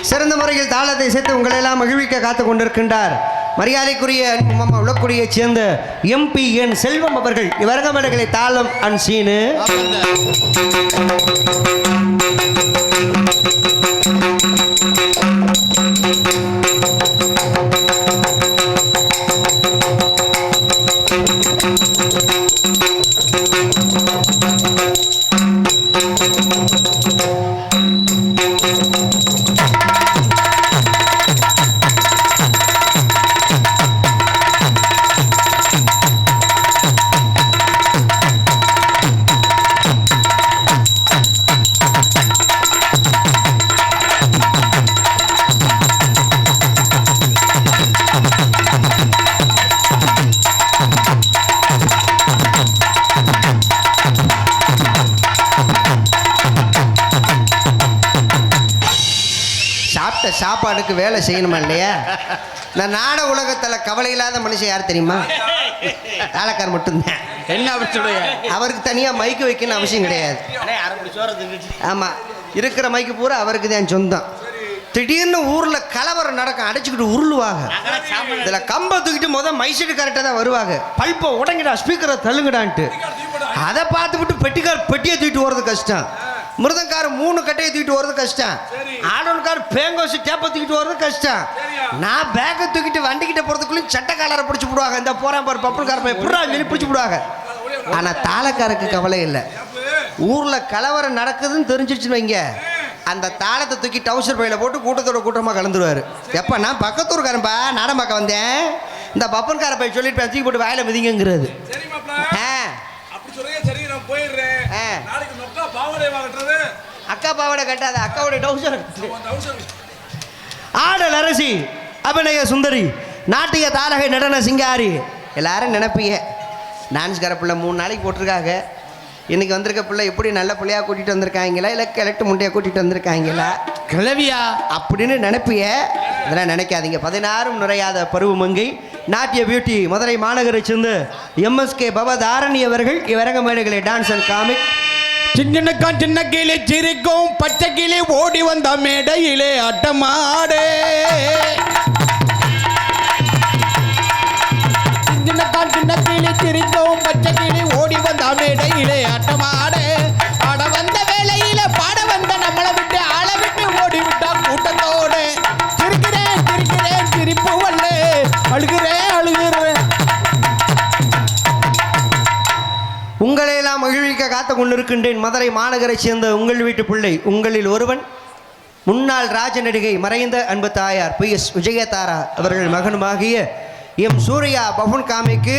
சிறந்த முறையில் தாளத்தை சேர்த்து உங்களை எல்லாம் மகிழ்விக்க காத்து கொண்டிருக்கின்றார் மரியாதைக்குரிய உலக்குடியைச் சேர்ந்த MPN செல்வம் அவர்கள். இவரங்க மேடைகளை தாளம் அண்ட் சீனு. சாப்பாடுக்கு வேலை செய்யணுமா இல்லையா? இந்த நாடக உலகத்தில் கவலை இல்லாத மனுஷன் யார் தெரியுமா? தாளக்கார் மட்டும்தான். என்ன அப்படி சொல்லுங்க? அவருக்கு தனியாக மைக்கு வைக்கணும்னு அவசியம் கிடையாது. ஆமாம், இருக்கிற மைக்கு பூரா அவருக்கு தான் சொந்தம். திடீர்னு ஊரில் கலவரம் நடக்கும், அடைச்சிக்கிட்டு உருளுவாங்க. இதில் கம்பை தூக்கிட்டு மைசூர் கரெக்டாக தான் வருவாங்க. பல்ப்பை உடங்கிடா, ஸ்பீக்கரை தள்ளுங்கடான்ட்டு. அதை பார்த்துக்கிட்டு பெட்டியை தூக்கிட்டு போகிறது கஷ்டம். மிருதங்கார 3 கட்டையை தூக்கிட்டு வர்றது கஷ்டம். ஆடோன்கார் பேங்கோசி டேப்பை தூக்கிட்டு வர்றது கஷ்டம். நான் பேக்கை தூக்கிட்டு வண்டிக்கிட்ட போகிறதுக்குள்ளேயும் சட்டை காலரை பிடிச்சி போடுவாங்க. இந்த போகிறேன் பாரு பப்புக்கார போய் புறா சொல்லி பிடிச்சி போடுவாங்க. ஆனால் தாளக்காரருக்கு கவலை இல்லை. ஊரில் கலவரம் நடக்குதுன்னு தெரிஞ்சிச்சுன்னு வைங்க, அந்த தாளத்தை தூக்கி டவுசர் பையில போட்டு கூட்டத்தோட கூட்டமாக கலந்துருவார். எப்போ நான் பக்கத்தூருக்காரன்பா நாடம் பார்க்க வந்தேன், இந்த பப்பன்கார போய் சொல்லிட்டு தூக்கி போட்டு வாயில மிதிங்கிறது. அக்கா பாவாடை கட்டாத, அக்காவுடைய டவுசர். ஆடல் அரசி, அபிநய சுந்தரி, நாட்டிய தாரகை, நடன சிங்காரி, எல்லாரும் நினைப்பீங்க. டான்ஸ்கார பிள்ளை 3 நாளைக்கு போட்டிருக்காங்க. இன்னைக்கு வந்திருக்க பிள்ளை எப்படி நல்ல பிள்ளையாக கூட்டிகிட்டு வந்திருக்காங்களா, இல்லை கிழட்டு முண்டையாக கூட்டிகிட்டு வந்திருக்காங்களா, கிளவியா அப்படின்னு நினைப்பிய. இதெல்லாம் நினைக்காதீங்க. 16 நுழையாத பருவமங்கை, நாட்டிய பியூட்டி, மதுரை மாநகரை சேர்ந்து MSK பவதாரணி அவர்கள் இவரங்க மேடைகளை டான்ஸ் அண்ட் காமிக். சின்னக்கான் சின்ன கிளி சிரிக்கும் பச்சை கிளி ஓடி வந்த மேடையிலே அட்டமாடே. சின்னக்கான் சின்ன கிளி சிரிக்கும் பச்சை கிளி ஓடி வந்த மேடையிலே அட்டமாடே. ஆட வந்த வேலையில பாட வந்த நம்மளை விட்டு ஆள விட்டு ஓடி விட்டா கூட்டத்தோடு. சிரிக்கிறேன் சிரிக்கிறேன் சிரிப்பு வல்ல, அழுகிறேன் அழுகிறேன். உங்களையெல்லாம் மகிழ்விக்க காத்து கொண்டிருக்கின்றேன். மதுரை மாநகரை சேர்ந்த உங்கள் வீட்டு பிள்ளை, உங்களில் ஒருவன், முன்னாள் ராஜ நடிகை மறைந்த அன்பு தாயார் PS விஜயதாரா அவர்கள் மகனுமாகிய எம் சூர்யா பபுன் காமிக்கு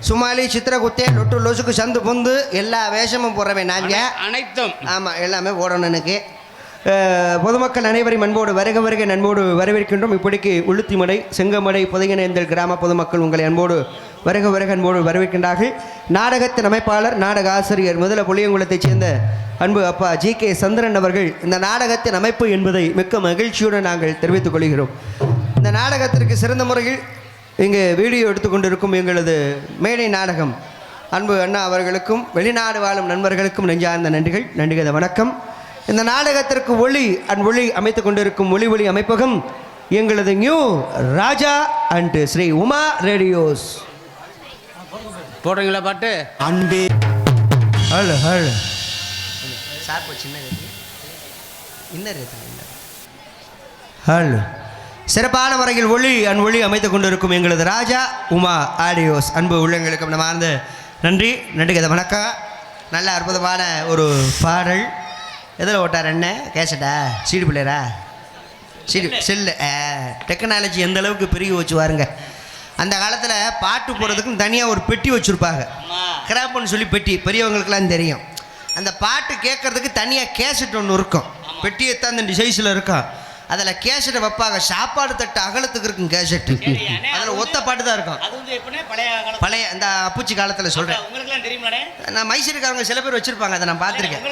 சுமாலி சித்திரகுத்தே லொட்டு லொசுக்கு சந்து பொந்து எல்லா வேஷமும் போடுறவன் நாங்க அனைத்தும். ஆமாம், எல்லாமே போடணும் எனக்கு. பொதுமக்கள் அனைவரையும் அன்போடு வருக வருக நண்போடு வரவேற்கின்றோம். இப்படிக்கு உளுத்திமடை, செங்கமடை, புதையனேந்தல் கிராம பொதுமக்கள் உங்களை அன்போடு வருக வருக அன்போடு வரவேற்கின்றார்கள். நாடகத்தின் அமைப்பாளர், நாடக ஆசிரியர், முதல புளியங்குளத்தைச் சேர்ந்த அன்பு அப்பா GK சந்திரன் அவர்கள் இந்த நாடகத்தின் அமைப்பு என்பதை மிக்க மகிழ்ச்சியுடன் நாங்கள் தெரிவித்துக் கொள்கிறோம். இந்த நாடகத்திற்கு சிறந்த முறையில் இங்கே வீடியோ எடுத்துக்கொண்டிருக்கும் எங்களது மேடை நாடகம் அன்பு அண்ணா அவர்களுக்கும் வெளிநாடு வாழும் நண்பர்களுக்கும் நெஞ்சார்ந்த நன்றிகள், நன்றிகத வணக்கம். இந்த நாடகத்திற்கு ஒளி அமைத்து கொண்டிருக்கும் ஒளி அமைப்பகம் எங்களது new Raja and Sri Uma radios. போடுறீங்களா பாட்டு? அன்பே ஹலோ. சிறப்பான முறையில் ஒளி அமைத்து கொண்டிருக்கும் எங்களது ராஜா உமா ஆடியோஸ் அன்பு உள்ளங்களுக்கு நம்மார்ந்த நன்றி, நன்றிகத வணக்கம். நல்ல அற்புதமான ஒரு பாடல். எதில் ஓட்டார் என்ன கேசட்டா, சீடி பிள்ளையரா, சீடி செல்லு. டெக்னாலஜி எந்த அளவுக்கு பெருகி வச்சு வாருங்க. அந்த காலத்தில் பாட்டு போடுறதுக்கும் தனியாக ஒரு பெட்டி வச்சுருப்பாங்க, கிராப்புன்னு சொல்லி பெட்டி, பெரியவங்களுக்கெல்லாம் தெரியும். அந்த பாட்டு கேட்குறதுக்கு தனியாக கேசட் ஒன்று இருக்கும், பெட்டியை தான் இந்த சைஸில் இருக்கும். அதில் கேசட்டை வைப்பாங்க. சாப்பாடு தட்டு அகலத்துக்கு இருக்கும் கேசட்டு, அதில் ஒத்த பாட்டு தான் இருக்கும். பழைய இந்த அப்புச்சி காலத்தில் சொல்கிறேன். நான் மைசூருக்காரங்க சில பேர் வச்சுருப்பாங்க, அதை நான் பார்த்துருக்கேன்.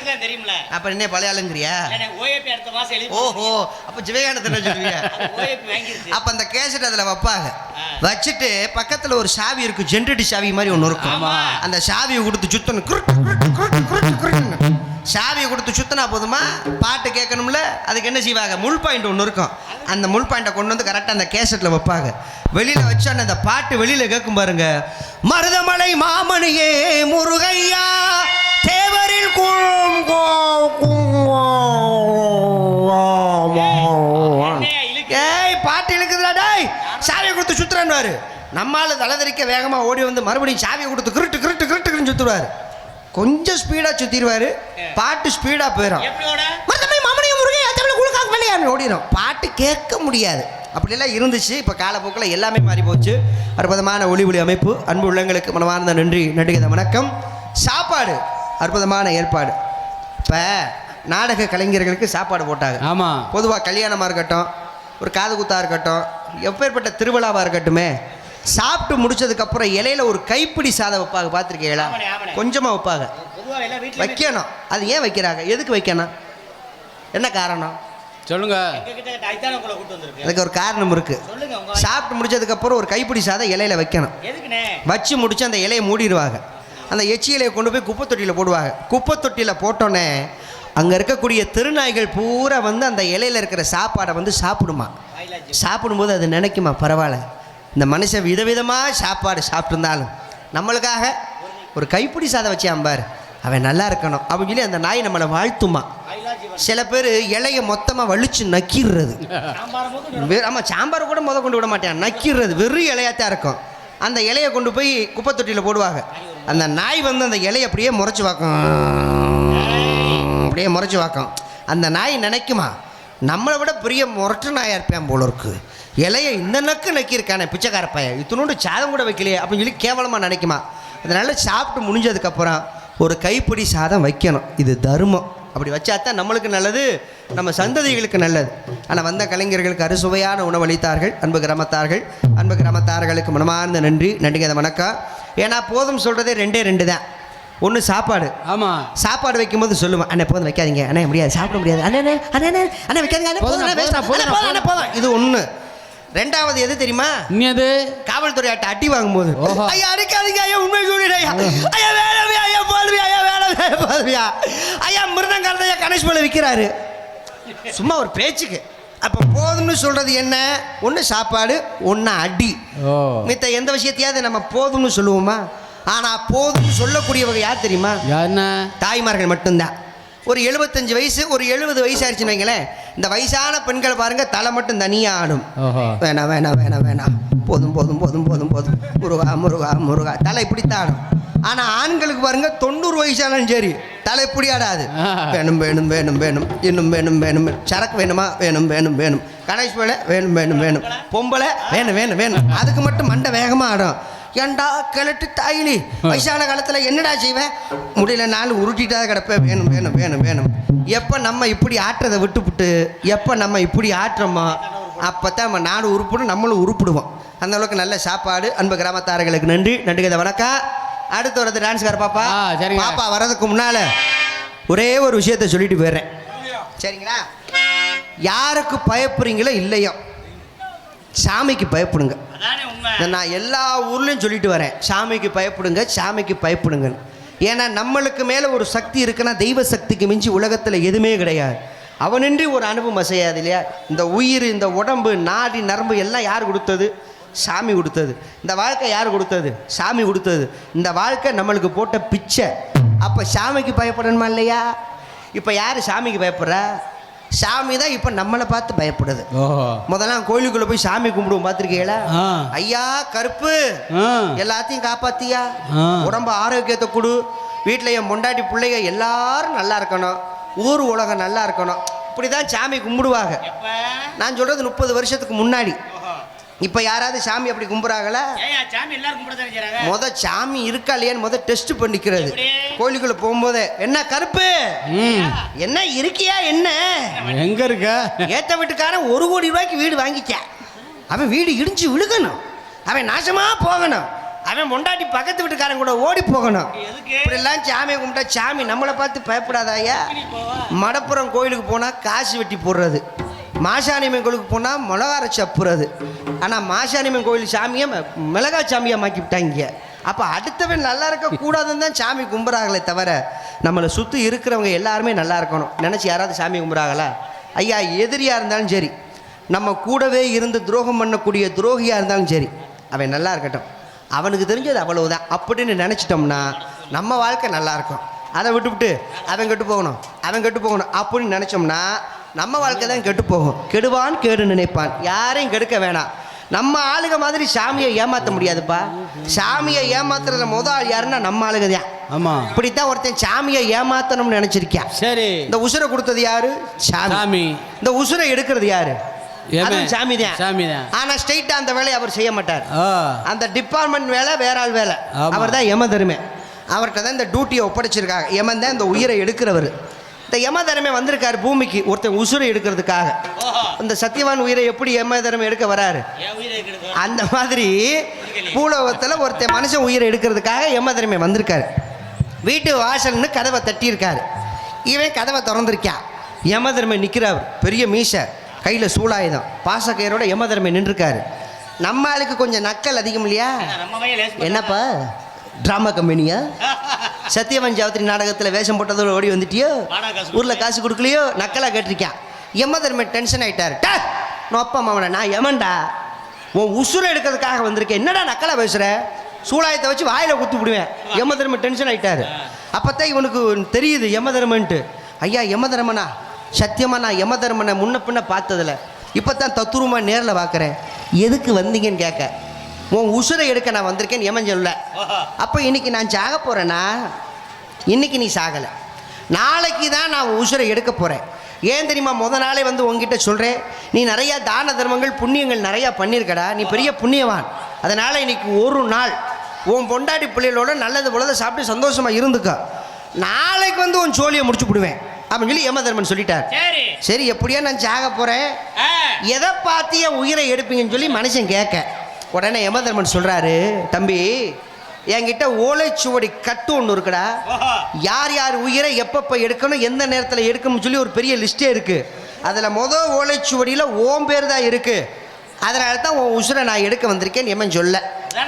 அப்போ என்ன பழைய ஆளுங்கிறியா? ஓஹோ, அப்போ ஜிவகானத்தை சொல்லுவியா? அப்போ அந்த கேசட் அதில் வைப்பாங்க. வச்சுட்டு பக்கத்தில் ஒரு சாவி இருக்கும், ஜென்ரேட்டர் சாவி மாதிரி ஒன்று இருக்கும். அந்த சாவியை கொடுத்து சுத்தணும், சாவியை கொடுத்து சுத்தினா போதுமா, பாட்டு கேட்கணும்ல. அதுக்கு என்ன செய்வாங்க, முள் பாயிண்ட் ஒன்று இருக்கும். அந்த முள் பாயிண்டை கொண்டு வந்து கரெக்டாக அந்த கேசட்டில் வைப்பாங்க. வெளியில் வச்சு அந்த பாட்டு வெளியில் கேட்கும் பாருங்க. மருதமலை மாமணியே முருகையா தேவரில் ஏய் பாட்டு இழுக்குதுடா டேய், சாவியை கொடுத்து சுத்துறான்னு. நம்மளால தலைதறிக்க வேகமாக ஓடி வந்து மறுபடியும் சாவியை கொடுத்து கிருட்டு கிருட்டு கிருட்டுன்னு சுற்றுவார். கொஞ்சம் ஸ்பீடாக சுற்றிடுவார், பாட்டு ஸ்பீடாக போயிடும். ஓடிடும், பாட்டு கேட்க முடியாது. அப்படிலாம் இருந்துச்சு. இப்போ காலப்போக்கில் எல்லாமே மாறி போச்சு. அற்புதமான ஒளி அமைப்பு. அன்பு உள்ளங்களுக்கு மனமார்ந்த நன்றி, நன்றிகத வணக்கம். சாப்பாடு அற்புதமான ஏற்பாடு. இப்போ நாடக கலைஞர்களுக்கு சாப்பாடு போட்டாங்க. ஆமாம், பொதுவாக கல்யாணமாக இருக்கட்டும், ஒரு காது குத்தாக இருக்கட்டும், எப்பேற்பட்ட திருவிழாவாக இருக்கட்டுமே, சாப்பிட்டு முடிச்சதுக்கப்புறம் இலையில ஒரு கைப்பிடி சாதம் வைப்பாங்க, பார்த்துருக்கீங்களா? கொஞ்சமாக வைப்பாங்க, வைக்கணும். அது ஏன் வைக்கிறாங்க, எதுக்கு வைக்கணும், என்ன காரணம்? சொல்லுங்க. அதுக்கு ஒரு காரணம் இருக்கு. சாப்பிட்டு முடிச்சதுக்கப்புறம் ஒரு கைப்பிடி சாதம் இலையில வைக்கணும். வச்சு முடிச்சு அந்த இலையை மூடிடுவாங்க. அந்த எச்சி இலையை கொண்டு போய் குப்பை தொட்டியில் போடுவாங்க. குப்பை தொட்டியில் போட்டோன்னே அங்கே இருக்கக்கூடிய திருநாய்கள் பூரா வந்து அந்த இலையில் இருக்கிற சாப்பாடை வந்து சாப்பிடுமா. சாப்பிடும்போது அது நினைக்குமா, பரவாயில்ல இந்த மனுஷன் விதவிதமாக சாப்பாடு சாப்பிட்டுருந்தாலும் நம்மளுக்காக ஒரு கைப்பிடி சாதம் வச்சாம்பார், அவன் நல்லா இருக்கணும் அப்படின்னு சொல்லி அந்த நாய் நம்மளை வாழ்த்துமா. சில பேர் இலையை மொத்தமாக வலிச்சு நக்கிடுறது. ஆமாம், சாம்பார் கூட கொண்டு விட மாட்டேன், நக்கிடுறது. வெறும் இலையாத்தான் இருக்கும். அந்த இலையை கொண்டு போய் குப்பை தொட்டியில் போடுவாங்க. அந்த நாய் வந்து அந்த இலையை அப்படியே முறைச்சி பார்க்கும், அப்படியே முறைச்சி பார்க்கும். அந்த நாய் நினைக்குமா, நம்மளை விட பெரிய முரட்டு நாயாக இருப்பேன் போல இருக்கு, இலையை இந்த நக்கு நக்கியிருக்கானே பிச்சைக்கார பையன், இத்தனோண்டு சாதம் கூட வைக்கலையே அப்படின்னு சொல்லி கேவலமாக நினைக்குமா. அதனால் சாப்பிட்டு முடிஞ்சதுக்கப்புறம் ஒரு கைப்பிடி சாதம் வைக்கணும். இது தர்மம். அப்படி வச்சாத்தான் நம்மளுக்கு நல்லது, நம்ம சந்ததிகளுக்கு நல்லது. ஆனால் வந்த கலைஞர்களுக்கு அறுசுவையான உணவளித்தார்கள் அன்பு கிராமத்தார்களுக்கு மனமார்ந்த நன்றி. நன்றிங்க, வணக்கம். ஏன்னா போதும் சொல்கிறதே ரெண்டு தான். ஒன்று சாப்பாடு. ஆமாம், சாப்பாடு வைக்கும்போது சொல்லுவேன், அண்ணே போதும் வைக்காதீங்க, அண்ணே முடியாது, சாப்பிட முடியாது, அண்ணே வைக்காதீங்க, போதும். இது ஒன்று. ரெண்டாவது எது தெரியுமா? அது காவல்துறை ஆட்ட அடி வாங்கும்போது, ஐயா அடிக்காதீங்க ஐயா, உண்மை சொல்லிடு ஐயா, ஐயா வேலையா, ஐயா போதுவியா, ஐயா வேலை போதுவியா, ஐயா மிருதங்காரதையா கணேஷ் போல விற்கிறாரு, சும்மா ஒரு பேச்சுக்கு. அப்போ போதும்னு சொல்றது என்ன? ஒன்று சாப்பாடு, ஒன்று அடி. மித்த எந்த விஷயத்தையாவது நம்ம போதும்னு சொல்லுவோமா? ஆனால் போதும்னு சொல்லக்கூடியவங்க யார் தெரியுமா? தாய்மார்கள் மட்டும்தான். ஒரு 75 வயசு, ஒரு 70 வயசு ஆயிடுச்சுன்னு வைங்களேன், இந்த வயசான பெண்களை பாருங்க, தலை மட்டும் தனியாக ஆடும். வேணாம் வேணாம் வேணாம் வேணாம், போதும் போதும் போதும் போதும் போதும், முருகா முருகா முருகா, தலை இப்படித்தான் ஆடும். ஆனால் ஆண்களுக்கு பாருங்க, 90 வயசானாலும் சரி தலை இப்படி ஆடாது. வேணும் வேணும் வேணும் வேணும், இன்னும் வேணும் வேணும், சரக்கு வேணுமா, வேணும் வேணும் வேணும், கணேஷ் வேலை வேணும் வேணும் வேணும், பொம்பளை வேணும் வேணும் வேணும், அதுக்கு மட்டும் மண்டை வேகமாக ஆடும். ஏண்டா கிளட்டு தாயிலி, வயசான காலத்தில் என்னடா செய்வேன், முடியல நாள் உருட்டிட்டா கிடப்பேன், வேணும் வேணும் வேணும் வேணும். எப்போ நம்ம இப்படி ஆட்டுறதை விட்டுவிட்டு எப்போ நம்ம இப்படி ஆட்டுறோமோ அப்போ தான் நம்ம நாடு உருப்பிடும், நம்மளும் உருப்பிடுவோம். அந்த அளவுக்கு நல்ல சாப்பாடு. அன்பு கிராமத்தார்களுக்கு நன்றி. நன்றிங்க, வணக்கம். அடுத்து வரது டான்ஸ்கார பாப்பா. பாப்பா வர்றதுக்கு முன்னால் ஒரே ஒரு விஷயத்த சொல்லிட்டு போயிடுறேன், சரிங்களா? யாருக்கு பயப்படுறீங்களோ இல்லையோ, சாமிக்கு பயப்படுங்க. நான் எல்லா ஊர்லேயும் சொல்லிட்டு வரேன், சாமிக்கு பயப்படுங்க, சாமிக்கு பயப்படுங்க. ஏன்னா நம்மளுக்கு மேலே ஒரு சக்தி இருக்குன்னா தெய்வ சக்திக்கு மிஞ்சி உலகத்தில் எதுவுமே கிடையாது. அவனின்றி ஒரு அனுபவம் அசையாது இல்லையா? இந்த உயிர், இந்த உடம்பு, நாடி நரம்பு எல்லாம் யார் கொடுத்தது? சாமி கொடுத்தது. இந்த வாழ்க்கை யார் கொடுத்தது? சாமி கொடுத்தது. இந்த வாழ்க்கை நம்மளுக்கு போட்ட பிச்சை. அப்போ சாமிக்கு பயப்படணுமா இல்லையா? இப்போ யார் சாமிக்கு பயப்படுறா? சாமி தான் இப்போ நம்மளை பார்த்து பயப்படுது. முதல்ல கோயிலுக்குள்ள போய் சாமி கும்பிடுவோம், பார்த்துருக்கீங்களா? ஐயா கருப்பு, எல்லாத்தையும் காப்பாத்தியா, உடம்பு ஆரோக்கியத்தை கொடு, வீட்டில் என் பொண்டாட்டி பிள்ளைங்க எல்லாரும் நல்லா இருக்கணும், ஊர் உலகம் நல்லா இருக்கணும், இப்படிதான் சாமி கும்பிடுவாங்க. நான் சொல்றது 30 வருஷத்துக்கு முன்னாடி. இப்போ யாராவது சாமி அப்படி கும்பிட்றாங்களா? முத சாமி இருக்கா இல்லையான்னு டெஸ்ட் பண்ணிக்கிறது. கோயிலுக்குள்ள போகும்போது, என்ன கருப்பு, என்ன இருக்கியா, என்ன எங்க இருக்க? ஏத்த வீட்டுக்காரன் 1 கோடி ரூபாய்க்கு வீடு வாங்கிக்க, அவன் வீடு இடிஞ்சு விழுகணும், அவன் நாசமா போகணும், அவன் பொண்டாட்டி பக்கத்து வீட்டுக்காரன் கூட ஓடி போகணும். இப்படிலாம் சாமியை கும்பிட்டா சாமி நம்மளை பார்த்து பயப்படாதாயா? மடப்புறம் கோயிலுக்கு போனால் காசு வெட்டி போடுறது, மாசாணியம்மன் கோயிலுக்கு போனால் மிளகார சப்புறது. ஆனால் மாசாணியம்மன் கோயில் சாமியை மிளகா சாமியாக மாக்கி விட்டாங்க. அப்போ அடுத்தவன் நல்லா இருக்கக்கூடாதுன்னு தான் சாமி கும்பிட்றாங்களே தவிர, நம்மளை சுற்றி இருக்கிறவங்க எல்லாருமே நல்லா இருக்கணும் நினச்சி யாராவது சாமி கும்பிட்றாங்களா? ஐயா எதிரியாக இருந்தாலும் சரி, நம்ம கூடவே இருந்து துரோகம் பண்ணக்கூடிய துரோகியாக இருந்தாலும் சரி, அவன் நல்லா இருக்கட்டும், அவனுக்கு தெரிஞ்சது அவ்வளவுதான் அப்படின்னு நினச்சிட்டோம்னா நம்ம வாழ்க்கை நல்லாயிருக்கும். அதை விட்டுவிட்டு அவன் கெட்டு போகணும், அவன் கெட்டு போகணும் அப்படின்னு நினச்சோம்னா நம்ம வாழ்க்கை தான் கெட்டு போகும். கெடுவான் கேடு நினைப்பான், யாரையும் கெடுக்க வேணாம். நம்ம ஆளுக மாதிரி சாமியை ஏமாற்ற முடியாதுப்பா. சாமியை ஏமாத்துறதுல முதல் யாருன்னா நம்ம ஆளுக தான். ஆமாம், இப்படித்தான் ஒருத்தன் சாமியை ஏமாத்தணும்னு நினச்சிருக்கேன். சரி, இந்த உசுரை கொடுத்தது யாரு? சாமி. இந்த உசுரை எடுக்கிறது யாரு? சாமி தான். சாமி தான். ஆனால் ஸ்ட்ரெயிட்டாக அந்த வேலையை அவர் செய்ய மாட்டார். அந்த டிபார்ட்மெண்ட் வேலை வேற ஆள் வேலை. அவர் தான் யமதர்மே. அவர்கிட்ட தான் இந்த டியூட்டியை ஒப்படைச்சிருக்காங்க. யமன் தான் இந்த உயிரை எடுக்கிறவர். இந்த யமதர்மே வந்திருக்காரு பூமிக்கு ஒருத்தன் உசுரை எடுக்கிறதுக்காக. இந்த சத்தியவான் உயிரை எப்படி யமதர்மே எடுக்க வராரு? அந்த மாதிரி பூலோகத்தில் ஒருத்தன் மனுஷன் உயிரை எடுக்கிறதுக்காக யமதர்மே வந்திருக்காரு. வீட்டு வாசல்னு கதவை தட்டியிருக்காரு. இவன் கதவை திறந்திருக்கான். யமதர்மன் நிற்கிறார், பெரிய மீசை, கையில் சூளாயுதம், பாசக்கயிறோட யமதர்மன் நின்றுருக்காரு. நம்ம ஆளுக்கு கொஞ்சம் நக்கல் அதிகம் இல்லையா? என்னப்பா ட்ராமா கம்பெனியா? சத்தியவன் ஜாவத்திரி நாடகத்தில் வேஷம் போட்டதோட ஓடி வந்துட்டியோ, ஊரில் காசு கொடுக்கலையோ, நக்கலாக கேட்டிருக்கான். யமதர்மன் டென்ஷன் ஆகிட்டார். நோப்பா மாவன, நான் யமன்டா, உன் உசுரை எடுக்கிறதுக்காக வந்திருக்கேன், என்னடா நக்கலாக பேசுகிற? சூளாயத்தை வச்சு வாயில் குத்தி விடுவேன். யமதர்மன் டென்ஷன் ஆகிட்டார். அப்போத்தான் இவனுக்கு தெரியுது யமதர்மன்ட்டு. ஐயா யமதர்மனா, சத்தியமாக நான் யமதர்மனை முன்ன பின்ன பார்த்ததில்ல, இப்போ தான் தத்துருவமாக நேரில் பார்க்குறேன். எதுக்கு வந்தீங்கன்னு கேட்க, உன் உசுரை எடுக்க நான் வந்திருக்கேன்னு யமன் சொல்ல. அப்போ இன்னைக்கு நான் சாக போகிறேன்னா, இன்னைக்கு நீ சாகலை, நாளைக்கு தான் நான் உசுரை எடுக்க போகிறேன். ஏன் தெரியுமா? முத நாளே வந்து உங்ககிட்ட சொல்கிறேன், நீ நிறையா தான தர்மங்கள் புண்ணியங்கள் நிறையா பண்ணியிருக்கடா, நீ பெரிய புண்ணியவான். அதனால் இன்னைக்கு ஒரு நாள் உன் பொண்டாட்டி பிள்ளைகளோட நல்லது பொழுத சாப்பிட்டு சந்தோஷமாக இருந்துக்க, நாளைக்கு வந்து உன் சோழியை முடிச்சு விடுவேன் அப்படின்னு சொல்லி யமதர்மன் சொல்லிட்டார். சரி எப்படியா நான் சாக போகிறேன், எதை பார்த்து என் உயிரை எடுப்பீங்கன்னு சொல்லி மனுஷன் கேட்க, உடனே யமதர்மன் சொல்கிறாரு, தம்பி என்கிட்ட ஓலைச்சுவடி கட்டு ஒன்று இருக்குடா, யார் யார் உயிரை எப்பப்போ எடுக்கணும், எந்த நேரத்தில் எடுக்கணும்னு சொல்லி ஒரு பெரிய லிஸ்ட்டே இருக்குது. அதில் மொதல் ஓலைச்சுவடியில் ஓம் பேர் தான் இருக்குது, அதனால தான் உன் உசுரை நான் எடுக்க வந்திருக்கேன் யமன் சொல்ல.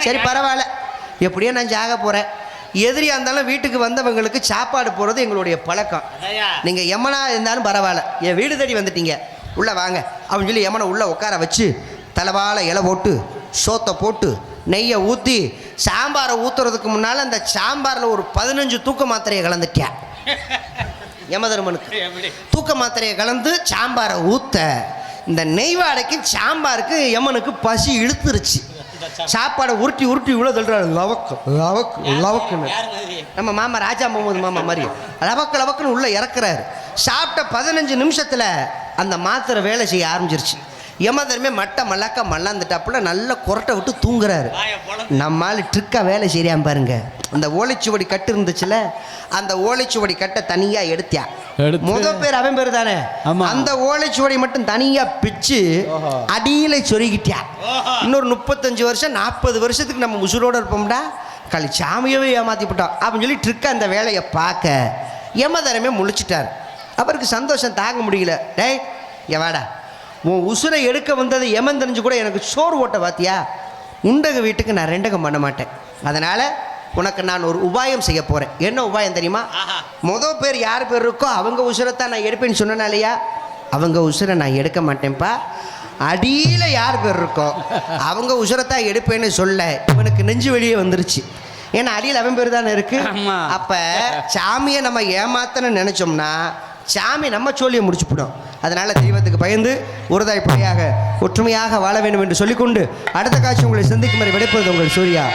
சரி பரவாயில்ல, எப்படியோ நான் சாக போகிறேன். எதிரியாக இருந்தாலும் வீட்டுக்கு வந்தவங்களுக்கு சாப்பாடு போடுறது எங்களுடைய பழக்கம். நீங்கள் யமனா இருந்தாலும் பரவாயில்ல, என் வீடு தேடி வந்துட்டீங்க, உள்ளே வாங்க அப்படின்னு சொல்லி யமனை உள்ளே உட்கார வச்சு தலைவாழை இலை போட்டு சோத்தை போட்டு நெய்யை ஊற்றி சாம்பாரை ஊற்றுறதுக்கு முன்னால் அந்த சாம்பாரில் ஒரு 15 தூக்க மாத்திரையை கலந்துட்டேன். யமதர்மனுக்கு தூக்க மாத்திரையை கலந்து சாம்பாரை ஊற்ற இந்த நெய்வாடைக்கு சாம்பாருக்கு யமனுக்கு பசி இழுத்துருச்சு. சாப்பாடை உருட்டி உருட்டி இவ்வளோ சொல்கிறாரு, லவக்கு லவக்கு லவக்குன்னு. நம்ம மாமா ராஜா முகமது மாமா மாதிரி லவக்கு லவக்குன்னு உள்ளே இறக்குறாரு. சாப்பிட்ட 15 நிமிஷத்தில் அந்த மாத்திரை வேலை செய்ய ஆரம்பிச்சிருச்சு. யமதர்மே மட்டை மல்லாக்க மல்லாந்துட்டாப்புல நல்ல குரட்டை விட்டு தூங்குறாரு. நம்மால் ட்ரிக்காக வேலை செய்யாம பாருங்க. அந்த ஓலைச்சுவடி கட்டு இருந்துச்சுல, அந்த ஓலைச்சுவடி கட்டை தனியாக எடுத்தியா, முதல் பேர் அவன் பேர் தானே, அந்த ஓலைச்சுவடி மட்டும் தனியாக பிச்சு அடியில சொருகிட்டியா. இன்னொரு 35 வருஷம் 40 வருஷத்துக்கு நம்ம உசுரோடு இருப்போம்டா, களி சாமியவே ஏமாற்றி விட்டோம் அப்படின்னு சொல்லி ட்ரிக்காக அந்த வேலையை பார்க்க யமதர்மே முழிச்சிட்டார். அவருக்கு சந்தோஷம் தாங்க முடியல. டேய் எவாடா, உன் உசுரை எடுக்க வந்தது யமன் தெரிஞ்சு கூட எனக்கு சோறு ஓட்ட பார்த்தியா, உண்டக வீட்டுக்கு நான் ரெண்டகம் பண்ண மாட்டேன். அதனால் உனக்கு நான் ஒரு உபாயம் செய்ய போகிறேன். என்ன உபாயம் தெரியுமா? மொதல் பேர் யார் பேர் இருக்கோ அவங்க உசுரைத்தான் நான் எடுப்பேன்னு சொன்னாலையா, அவங்க உசுரை நான் எடுக்க மாட்டேன்ப்பா. அடியில் யார் பேர் இருக்கோ அவங்க உசுரைத்தான் எடுப்பேன்னு சொல்ல இவனுக்கு நெஞ்சு வெளியே வந்துருச்சு. ஏன்னா அடியில் அவன் பேர் தானே இருக்கு. அப்போ சாமியை நம்ம ஏமாத்தணும்னு நினச்சோம்னா சாமி நம்ம சோழியை முடிச்சுப்பிடும். அதனால் தெய்வத்துக்கு பயந்து ஒருதாய் பிள்ளையாக ஒற்றுமையாக வாழ வேண்டும் என்று சொல்லிக்கொண்டு அடுத்த காட்சி உங்களை சந்திக்கும் வரை விடைப்பது உங்கள் சூர்யா.